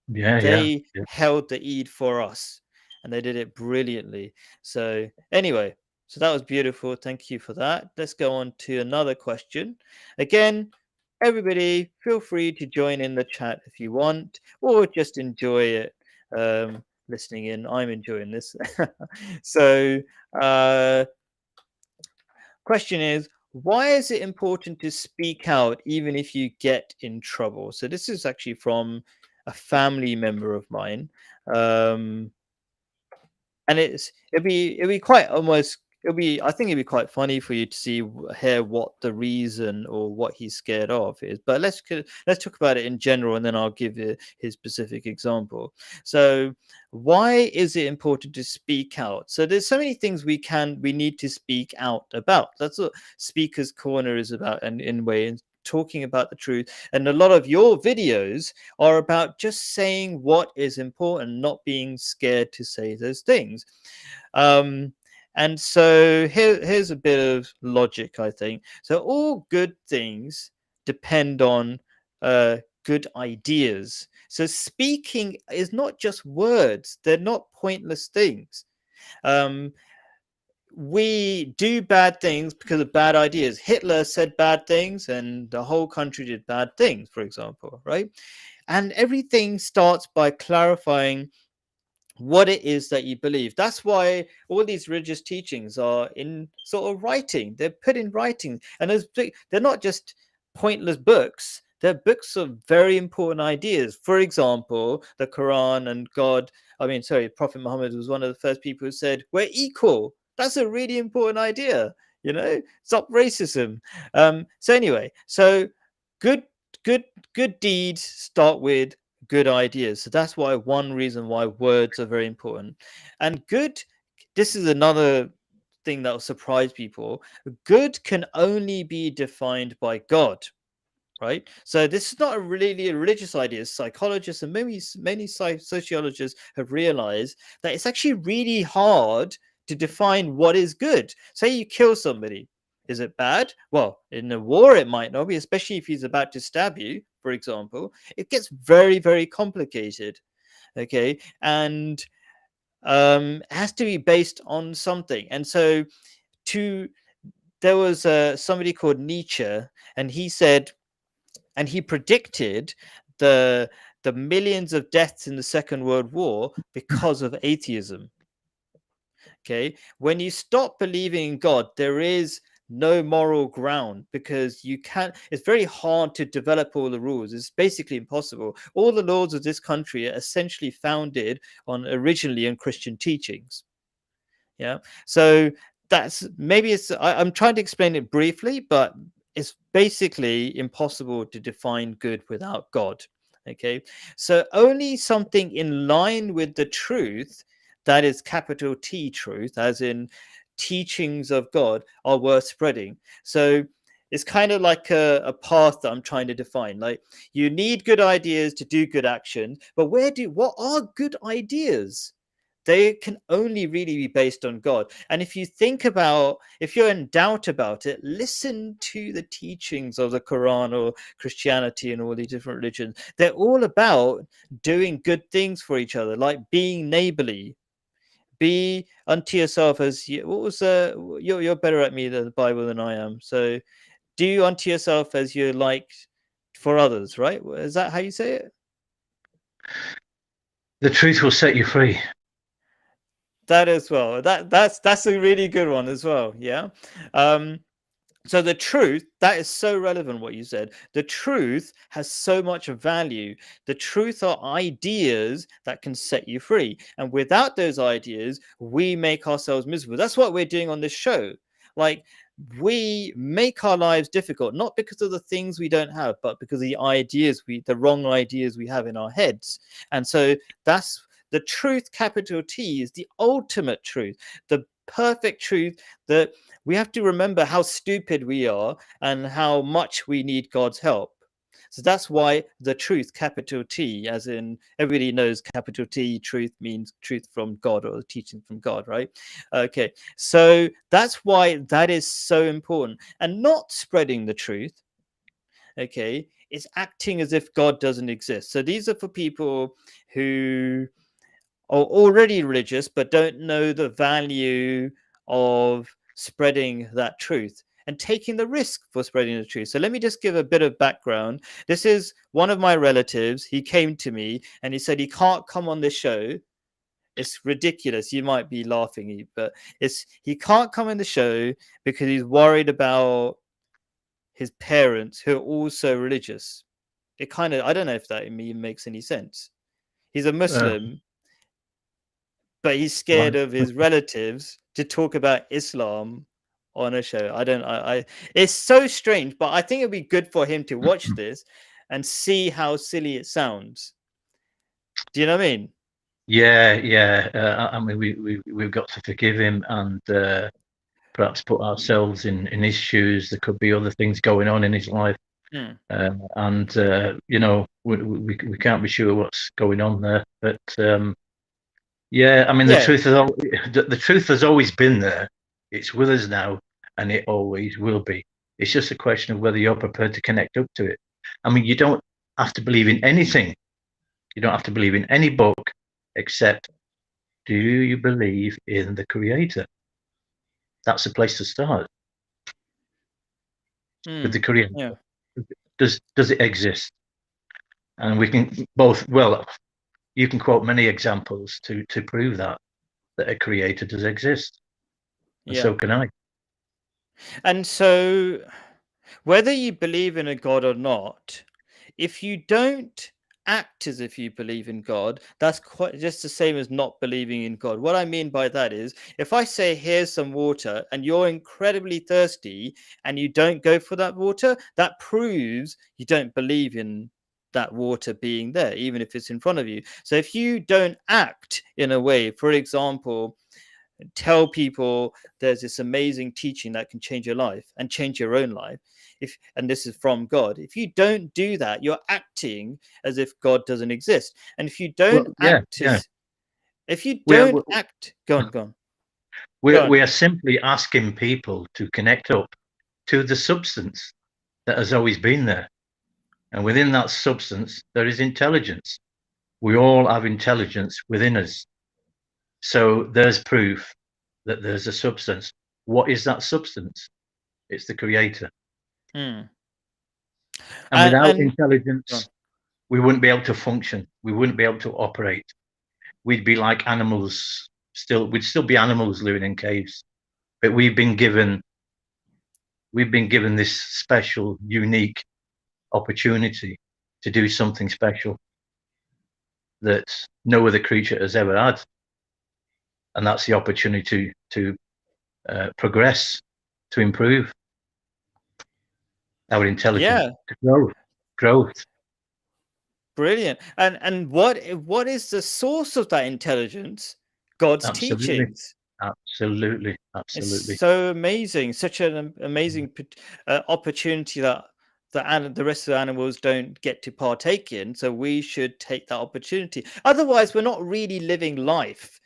Speaker 2: Yeah, yeah,
Speaker 1: They
Speaker 2: yeah.
Speaker 1: held the Eid for us, and they did it brilliantly. So anyway, so that was beautiful. Thank you for that. Let's go on to another question. Again, everybody, feel free to join in the chat if you want, or just enjoy it listening in. I'm enjoying this. So, uh, question is, why is it important to speak out even if you get in trouble? So this is actually from a family member of mine. Um, and it'd be quite almost it'll be I think it'd be quite funny for you to hear what the reason or what he's scared of is. But let's talk about it in general, and then I'll give you his specific example. So why is it important to speak out? So there's so many things we need to speak out about. That's what Speaker's Corner is about, and in way in talking about the truth. And a lot of your videos are about just saying what is important, not being scared to say those things. Um, and so here's a bit of logic, I think. So all good things depend on good ideas. So speaking is not just words; they're not pointless things. Um, we do bad things because of bad ideas. Hitler said bad things, and the whole country did bad things, for example, right? And everything starts by clarifying what it is that you believe. That's why all these religious teachings are in sort of writing. They're put in writing, and they're not just pointless books. They're books of very important ideas. For example, the Quran and God. I mean, sorry, Prophet Muhammad was one of the first people who said we're equal. That's a really important idea. Stop racism. So anyway, so good, good, good deeds start with good ideas. So that's why one reason why words are very important. And good, this is another thing that will surprise people. Good can only be defined by God, right? So this is not really a religious idea. Psychologists and many sociologists have realized that it's actually really hard to define what is good. Say you kill somebody. Is it bad? Well, in a war, it might not be, especially if he's about to stab you, for example. It gets very, very complicated. Okay. And it has to be based on something. And so to there was somebody called Nietzsche, and he said, and he predicted the the millions of deaths in the Second World War because of atheism. Okay, when you stop believing in God, there is no moral ground, because you can't, it's very hard to develop all the rules. It's basically impossible. All the laws of this country are essentially founded on originally on Christian teachings. Yeah. So that's maybe I'm trying to explain it briefly, but it's basically impossible to define good without God. Okay. So only something in line with the truth, that is capital T truth, as in teachings of God, are worth spreading. So it's kind of like a path that I'm trying to define. Like, you need good ideas to do good action, but what are good ideas? They can only really be based on God. And if you're in doubt about it, listen to the teachings of the Quran or Christianity and all these different religions. They're all about doing good things for each other, like being neighborly. Be unto yourself as you, what was you're better at me than the Bible than I am. So do unto yourself as you like for others, right? Is that how you say it?
Speaker 2: The truth will set you free.
Speaker 1: That as well. That's a really good one as well. Yeah. Um, so the truth, that is so relevant what you said. The truth has so much value. The truth are ideas that can set you free. And without those ideas, we make ourselves miserable. That's what we're doing on this show. Like, we make our lives difficult, not because of the things we don't have, but because of the wrong ideas we have in our heads. And so that's the truth, capital T, is the ultimate truth. The perfect truth that we have to remember how stupid we are and how much we need God's help. So that's why the truth, capital T, as in everybody knows capital T, truth means truth from God or teaching from God, right? Okay, so that's why that is so important. And not spreading the truth, okay, is acting as if God doesn't exist. So these are for people who are already religious but don't know the value of spreading that truth and taking the risk for spreading the truth. So let me just give a bit of background. This is one of my relatives. He came to me and he said he can't come on this show. It's ridiculous. You might be laughing, but he can't come on the show because he's worried about his parents who are also religious. It kind of, I don't know if that even makes any sense. He's a
Speaker 2: Uh,
Speaker 1: Muslim, but he's
Speaker 2: why?
Speaker 1: scared of his relatives to talk about Islam on a show. I don't. It's so strange, but I think it'd be good for him to watch this and see how silly it sounds. Do you know what I mean?
Speaker 2: Yeah, yeah. I mean, we've got to forgive him and perhaps put ourselves in his shoes. There could be other things going on in his life,
Speaker 1: Hmm.
Speaker 2: and we can't be sure what's going on there. But yeah, I mean,
Speaker 1: Yeah.
Speaker 2: the truth has always been there. It's with us now, and it always will be. It's just a question of whether you're prepared to connect up to it. I mean, you don't have to believe in anything. You don't have to believe in any book, except, do you believe in the Creator? That's a place to start, with
Speaker 1: Hmm.
Speaker 2: the Creator.
Speaker 1: Yeah.
Speaker 2: Does it exist? And we can both. Well, you can quote many examples to prove that a Creator does exist, and
Speaker 1: Yeah.
Speaker 2: so can I.
Speaker 1: And so, whether you believe in a God or not, if you don't act as if you believe in God, that's quite just the same as not believing in God. What I mean by that is, if I say, here's some water, and you're incredibly thirsty and you don't go for that water, that proves you don't believe in that water being there, even if it's in front of you. So if you don't act in a way, for example, tell people there's this amazing teaching that can change your life and change your own life, if and this is from God, if you don't do that, you're acting as if God doesn't exist. And if you
Speaker 2: Well,
Speaker 1: don't
Speaker 2: yeah,
Speaker 1: act
Speaker 2: yeah.
Speaker 1: as if you
Speaker 2: We are
Speaker 1: don't act go on, go on,
Speaker 2: we
Speaker 1: go
Speaker 2: we
Speaker 1: on.
Speaker 2: are simply asking people to connect up to the substance that has always been there, and within that substance there is intelligence. We all have intelligence within us. So there's proof that there's a substance. What is that substance? It's the Creator.
Speaker 1: Hmm.
Speaker 2: And without
Speaker 1: And go
Speaker 2: intelligence,
Speaker 1: on.
Speaker 2: we wouldn't be able to function. We wouldn't be able to operate. We'd be like animals. We'd still be animals living in caves. But we've been given this special, unique opportunity to do something special that no other creature has ever had, and that's the opportunity to progress, to improve our intelligence,
Speaker 1: Yeah,
Speaker 2: to grow, growth.
Speaker 1: brilliant. And what is the source of that intelligence? God's
Speaker 2: Absolutely,
Speaker 1: teachings.
Speaker 2: absolutely,
Speaker 1: It's
Speaker 2: absolutely.
Speaker 1: so amazing, such an amazing opportunity that the rest of the animals don't get to partake in. So we should take that opportunity. Otherwise, we're not really living life.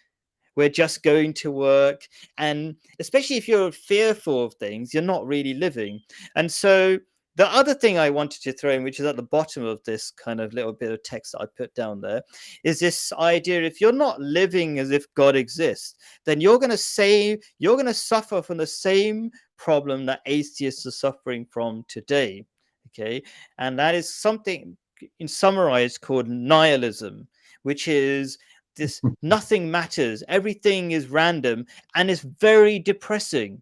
Speaker 1: We're just going to work, and especially if you're fearful of things, you're not really living. And so the other thing I wanted to throw in, which is at the bottom of this kind of little bit of text that I put down there, is this idea: if you're not living as if God exists, then you're going to suffer from the same problem that atheists are suffering from today. Okay, and that is something in summarized called nihilism, which is this: nothing matters, everything is random, and it's very depressing.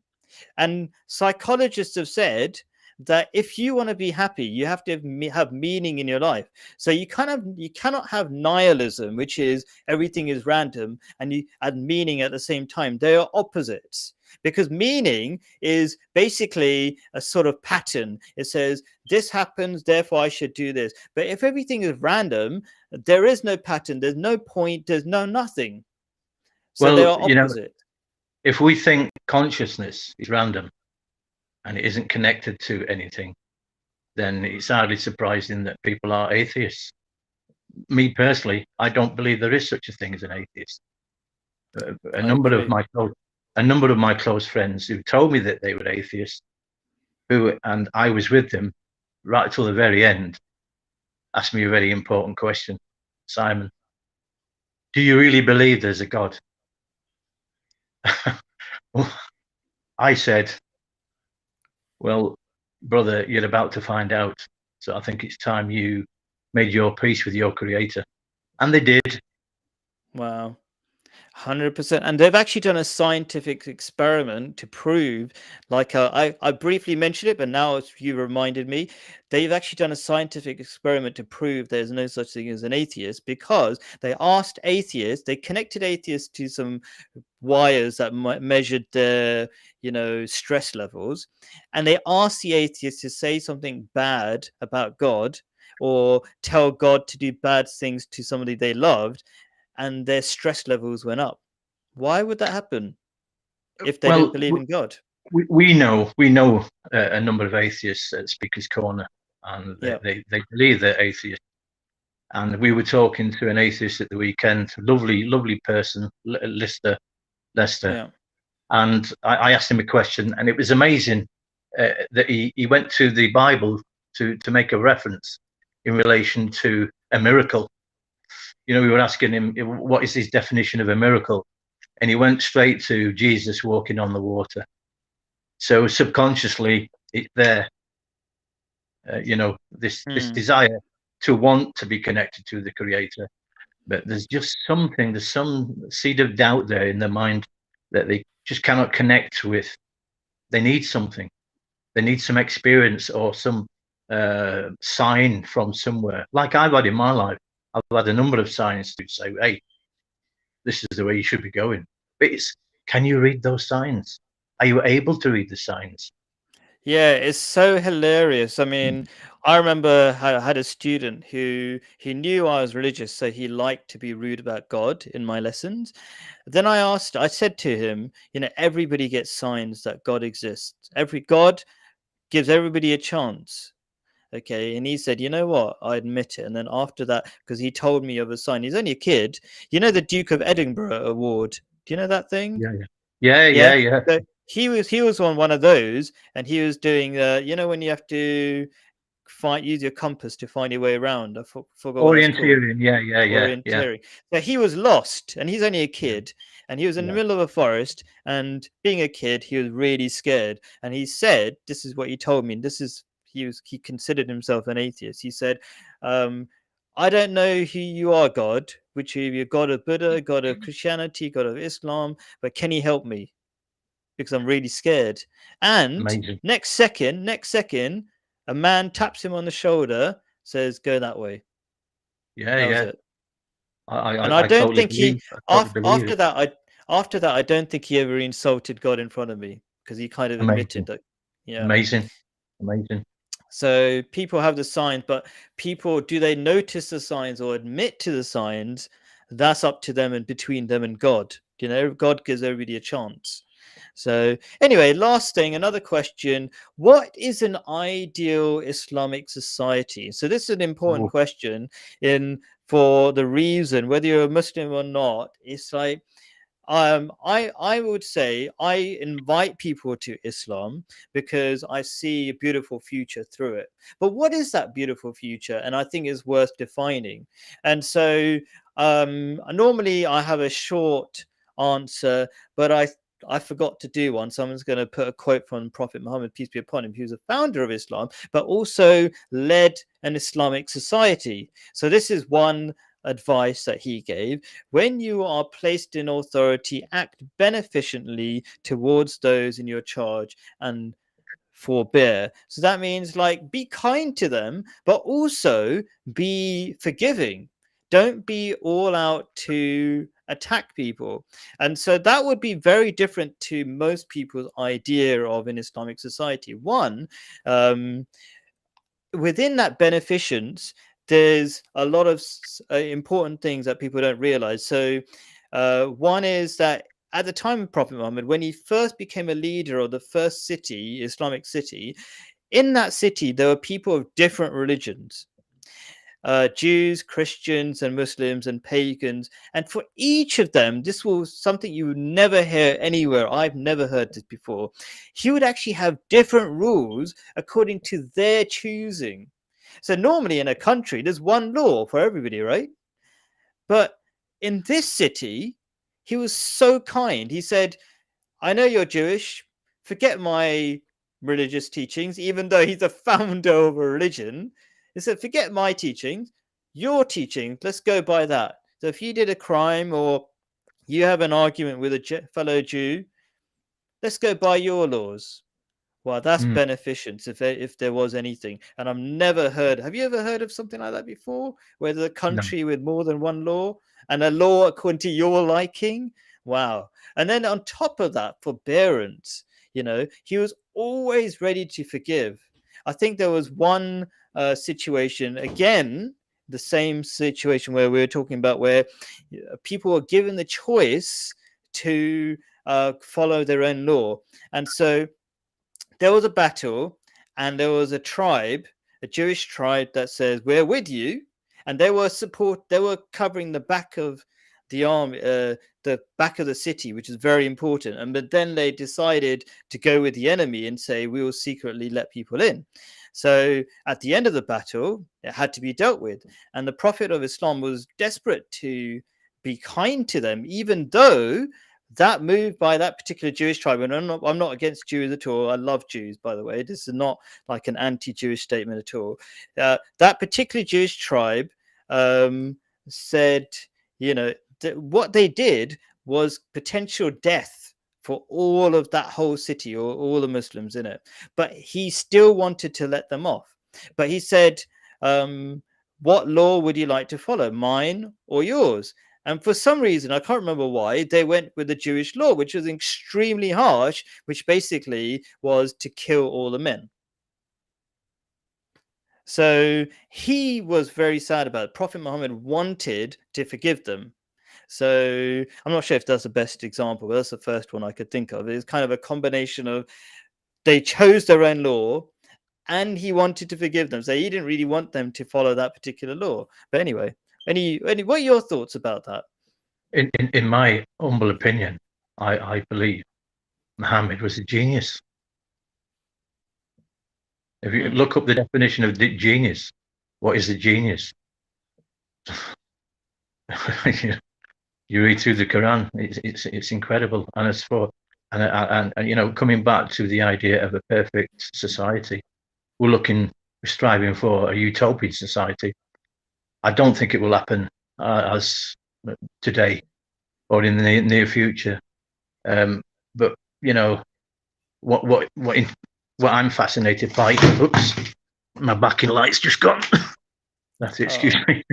Speaker 1: And psychologists have said that if you want to be happy, you have to have meaning in your life. So you cannot have nihilism, which is everything is random, and you add meaning at the same time. They are opposites, because meaning is basically a sort of pattern. It says this happens, therefore I should do this. But if everything is random, there is no pattern, there's no point, there's no nothing. So they
Speaker 2: Well,
Speaker 1: are opposite.
Speaker 2: if we think consciousness is random and it isn't connected to anything, then it's hardly surprising that people are atheists. Me personally, I don't believe there is such a thing as an atheist. A
Speaker 1: I
Speaker 2: number of
Speaker 1: agree.
Speaker 2: my close friends who told me that they were atheists, and I was with them right till the very end, asked me a very important question. Simon, do you really believe there's a God? I said, well, brother, you're about to find out. So I think it's time you made your peace with your creator. And they did.
Speaker 1: Wow. 100%. And they've actually done a scientific experiment to prove, like I briefly mentioned it, but now you reminded me, they've actually done a scientific experiment to prove there's no such thing as an atheist, because they asked atheists, they connected atheists to some wires that measured their, stress levels. And they asked the atheists to say something bad about God, or tell God to do bad things to somebody they loved, and their stress levels went up. Why would that happen if they didn't
Speaker 2: Well,
Speaker 1: believe in God?
Speaker 2: we know a number of atheists at Speaker's Corner, and
Speaker 1: Yeah,
Speaker 2: they believe they're atheists. And we were talking to an atheist at the weekend, lovely person, Lester.
Speaker 1: yeah,
Speaker 2: And I asked him a question, and it was amazing that he went to the Bible to make a reference in relation to a miracle. We were asking him, what is his definition of a miracle? And he went straight to Jesus walking on the water. So subconsciously, it's there. This
Speaker 1: mm.
Speaker 2: desire to want to be connected to the Creator, but there's some seed of doubt there in their mind that they just cannot connect with. They need something. They need some experience or some sign from somewhere. Like I've had in my life, I've had a number of signs to say, "Hey, this is the way you should be going." But can you read those signs? Are you able to read the signs?
Speaker 1: Yeah, it's so hilarious. I mean, I remember I had a student who he knew I was religious, so he liked to be rude about God in my lessons. Then I said to him, everybody gets signs that God exists. Every God gives everybody a chance. Okay. And he said, you know what? I admit it. And then after that, because he told me of a sign, he's only a kid. The Duke of Edinburgh Award. Do you know that thing?
Speaker 2: Yeah, yeah,
Speaker 1: Yeah.
Speaker 2: yeah, yeah.
Speaker 1: So he was on one of those, and he was doing when you have to use your compass to find your way around. I forgot what that's called.
Speaker 2: Orienteering. Yeah, yeah, yeah, yeah,
Speaker 1: Orienteering. So he was lost, and he's only a
Speaker 2: yeah,
Speaker 1: kid, and he was in the
Speaker 2: yeah.
Speaker 1: middle of a forest. And being a kid, he was really scared. And he said, "This is what he told me." And he considered himself an atheist. He said, um, "I don't know who you are, God, which you're God of Buddha, God of Christianity, God of Islam, but can you help me? Because I'm really scared." And
Speaker 2: Amazing.
Speaker 1: next second, a man taps him on the shoulder, says, "Go that way."
Speaker 2: Yeah,
Speaker 1: That was
Speaker 2: yeah.
Speaker 1: it. And I
Speaker 2: I
Speaker 1: don't
Speaker 2: totally
Speaker 1: think
Speaker 2: believe. I totally believe it.
Speaker 1: after that I don't think he ever insulted God in front of me, because he kind of admitted
Speaker 2: Amazing,
Speaker 1: that. Yeah.
Speaker 2: amazing, amazing.
Speaker 1: So people have the signs, but people, do they notice the signs or admit to the signs? That's up to them and between them and God. God gives everybody a chance. So anyway, last thing, another question. What is an ideal Islamic society? So this is an important
Speaker 2: Oh,
Speaker 1: question, in for the reason, whether you're a Muslim or not. It's like, I would say I invite people to Islam because I see a beautiful future through it. But what is that beautiful future? And I think is worth defining. And so normally I have a short answer, but I forgot to do one. Someone's going to put a quote from Prophet Muhammad, peace be upon him, who's a founder of Islam, but also led an Islamic society. So this is one advice that he gave: when you are placed in authority, act beneficently towards those in your charge and forbear. So that means, like, be kind to them, but also be forgiving. Don't be all out to attack people. And so that would be very different to most people's idea of an Islamic society. One, um, within that beneficence, there's a lot of important things that people don't realize. So one is that at the time of Prophet Muhammad, when he first became a leader of the first city, Islamic city, in that city there were people of different religions. Jews, Christians, and Muslims, and pagans. And for each of them, this was something you would never hear anywhere. I've never heard this before. He would actually have different rules according to their choosing. So normally in a country, there's one law for everybody, right? But in this city, he was so kind. He said, I know you're Jewish. Forget my religious teachings, even though he's a founder of a religion. He said, forget my teachings, your teachings. Let's go by that. So if you did a crime or you have an argument with a fellow Jew, let's go by your laws. Well, that's beneficent if there was anything. And I've never heard. Have you ever heard of something like that before? Where there's a
Speaker 2: No.
Speaker 1: country with more than one law and a law according to your liking? Wow. And then on top of that, forbearance. He was always ready to forgive. I think there was one situation, again, the same situation where we were talking about, where people were given the choice to follow their own law. And so there was a battle, and there was a tribe, a Jewish tribe, that says, we're with you. And they were covering the back of the army, the back of the city, which is very important. But then they decided to go with the enemy and say, we will secretly let people in. So at the end of the battle, it had to be dealt with. And the Prophet of Islam was desperate to be kind to them, even though that move by that particular Jewish tribe, and I'm not against Jews at all. I love Jews, by the way. This is not like an anti-Jewish statement at all. That particular Jewish tribe said, what they did was potential death for all of that whole city or all the Muslims in it. But he still wanted to let them off. But he said, what law would you like to follow, mine or yours? And for some reason, I can't remember why, they went with the Jewish law, which was extremely harsh, which basically was to kill all the men. So he was very sad about it. Prophet Muhammad wanted to forgive them. So I'm not sure if that's the best example, but that's the first one I could think of. It's kind of a combination of they chose their own law and he wanted to forgive them. So he didn't really want them to follow that particular law. But anyway, what are your thoughts about that?
Speaker 2: In my humble opinion, I believe Muhammad was a genius. If you look up the definition of genius, what is a genius? You read through the Quran, it's incredible. And as for and coming back to the idea of a perfect society, we're striving for a utopian society. I don't think it will happen as today or in the near future. But what I'm fascinated by. Oops, my backing light's just gone. That's it. Excuse me.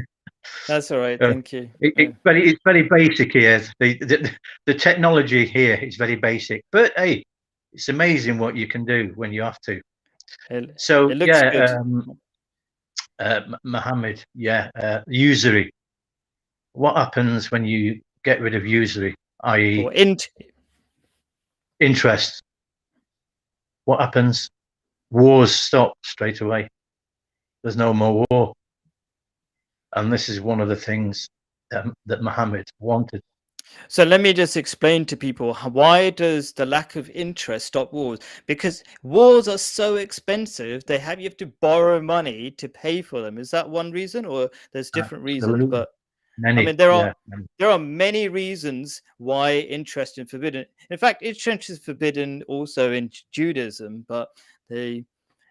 Speaker 1: That's all right. Thank you.
Speaker 2: It's very basic here. The technology here is very basic, but hey, it's amazing what you can do when you have to. So
Speaker 1: it looks good.
Speaker 2: Muhammad, usury. What happens when you get rid of usury, i.e., interest? What happens? Wars stop straight away. There's no more war. And this is one of the things that Muhammad wanted.
Speaker 1: So let me just explain to people, why does the lack of interest stop wars? Because wars are so expensive, you have to borrow money to pay for them. Is that one reason, or there's different reasons? But
Speaker 2: many,
Speaker 1: I mean, there are many reasons why interest is forbidden. In fact, interest is forbidden also in Judaism, but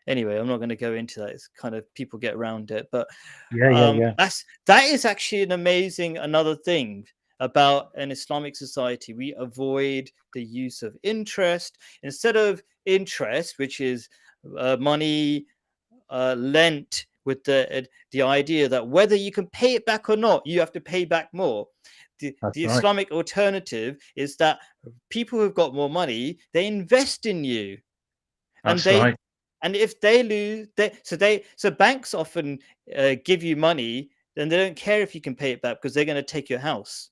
Speaker 1: anyway, I'm not going to go into that. It's kind of people get around it, but that is actually an amazing another thing about an Islamic society. We avoid the use of interest. Instead of interest, which is money lent with the idea that whether you can pay it back or not, you have to pay back more. The Islamic alternative is that people who've got more money, they invest in you. And if they lose, so banks often give you money, and they don't care if you can pay it back because they're going to take your house.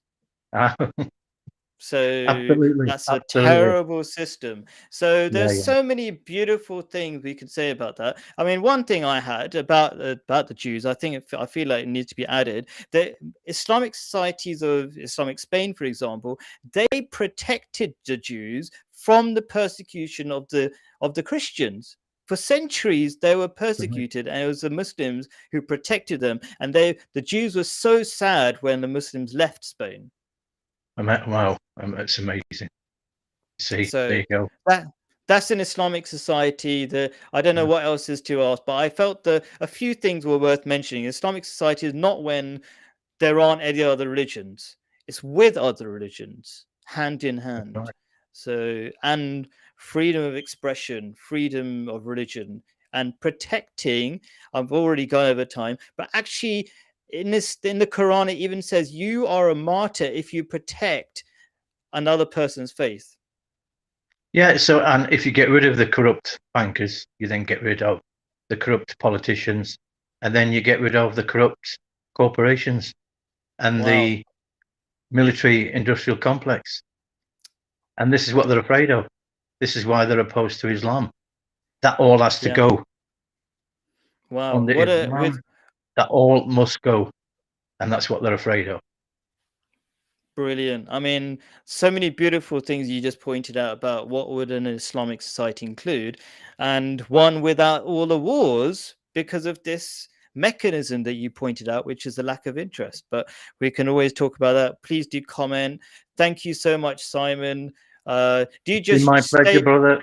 Speaker 1: So
Speaker 2: Absolutely,
Speaker 1: that's a
Speaker 2: absolutely.
Speaker 1: terrible system. So
Speaker 2: Yeah,
Speaker 1: there's
Speaker 2: yeah.
Speaker 1: so many beautiful things we could say about that. I mean, one thing I had about the Jews, I think I feel like it needs to be added. The Islamic societies of Islamic Spain, for example, they protected the Jews from the persecution of the Christians. For centuries, they were
Speaker 2: Right.
Speaker 1: persecuted, and it was the Muslims who protected them. And the Jews were so sad when the Muslims left Spain.
Speaker 2: Wow, it's amazing. See, there
Speaker 1: So
Speaker 2: you go.
Speaker 1: that that's an Islamic society. That I don't know
Speaker 2: Yeah.
Speaker 1: what else is to ask, but I felt that a few things were worth mentioning. Islamic society is not when there aren't any other religions. It's with other religions, hand in
Speaker 2: That's
Speaker 1: hand.
Speaker 2: right.
Speaker 1: So, and freedom of expression, freedom of religion, and protecting. I've already gone over time, but actually, in the Quran, it even says you are a martyr if you protect another person's faith.
Speaker 2: Yeah, so, and if you get rid of the corrupt bankers, you then get rid of the corrupt politicians, and then you get rid of the corrupt corporations and
Speaker 1: Wow.
Speaker 2: the military industrial complex. And this is what they're afraid of. This is why they're opposed to Islam. That all has to
Speaker 1: Yeah.
Speaker 2: go
Speaker 1: Wow.
Speaker 2: under
Speaker 1: What a with
Speaker 2: Islam. That all must go. And that's what they're afraid of.
Speaker 1: brilliant. I mean, so many beautiful things you just pointed out about what would an Islamic society include, and one without all the wars because of this mechanism that you pointed out, which is a lack of interest. But we can always talk about that. Please do comment. Thank you so much, Simon. Do you
Speaker 2: It's been
Speaker 1: just
Speaker 2: my pleasure,
Speaker 1: stay?
Speaker 2: brother.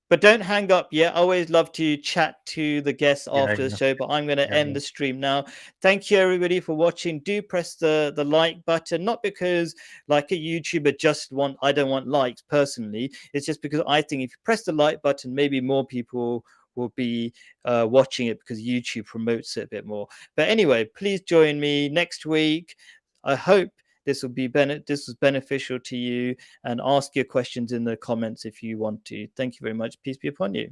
Speaker 1: But don't hang up yet. I always love to chat to the guests
Speaker 2: Yeah,
Speaker 1: after the
Speaker 2: yeah,
Speaker 1: show, but I'm going to
Speaker 2: yeah,
Speaker 1: end
Speaker 2: yeah.
Speaker 1: the stream now. Thank you, everybody, for watching. Do press the like button, not because, like a YouTuber, I don't want likes personally. It's just because I think if you press the like button, maybe more people will be watching it because YouTube promotes it a bit more. But anyway, please join me next week. I hope this was beneficial to you, and ask your questions in the comments if you want to. Thank you very much. Peace be upon you.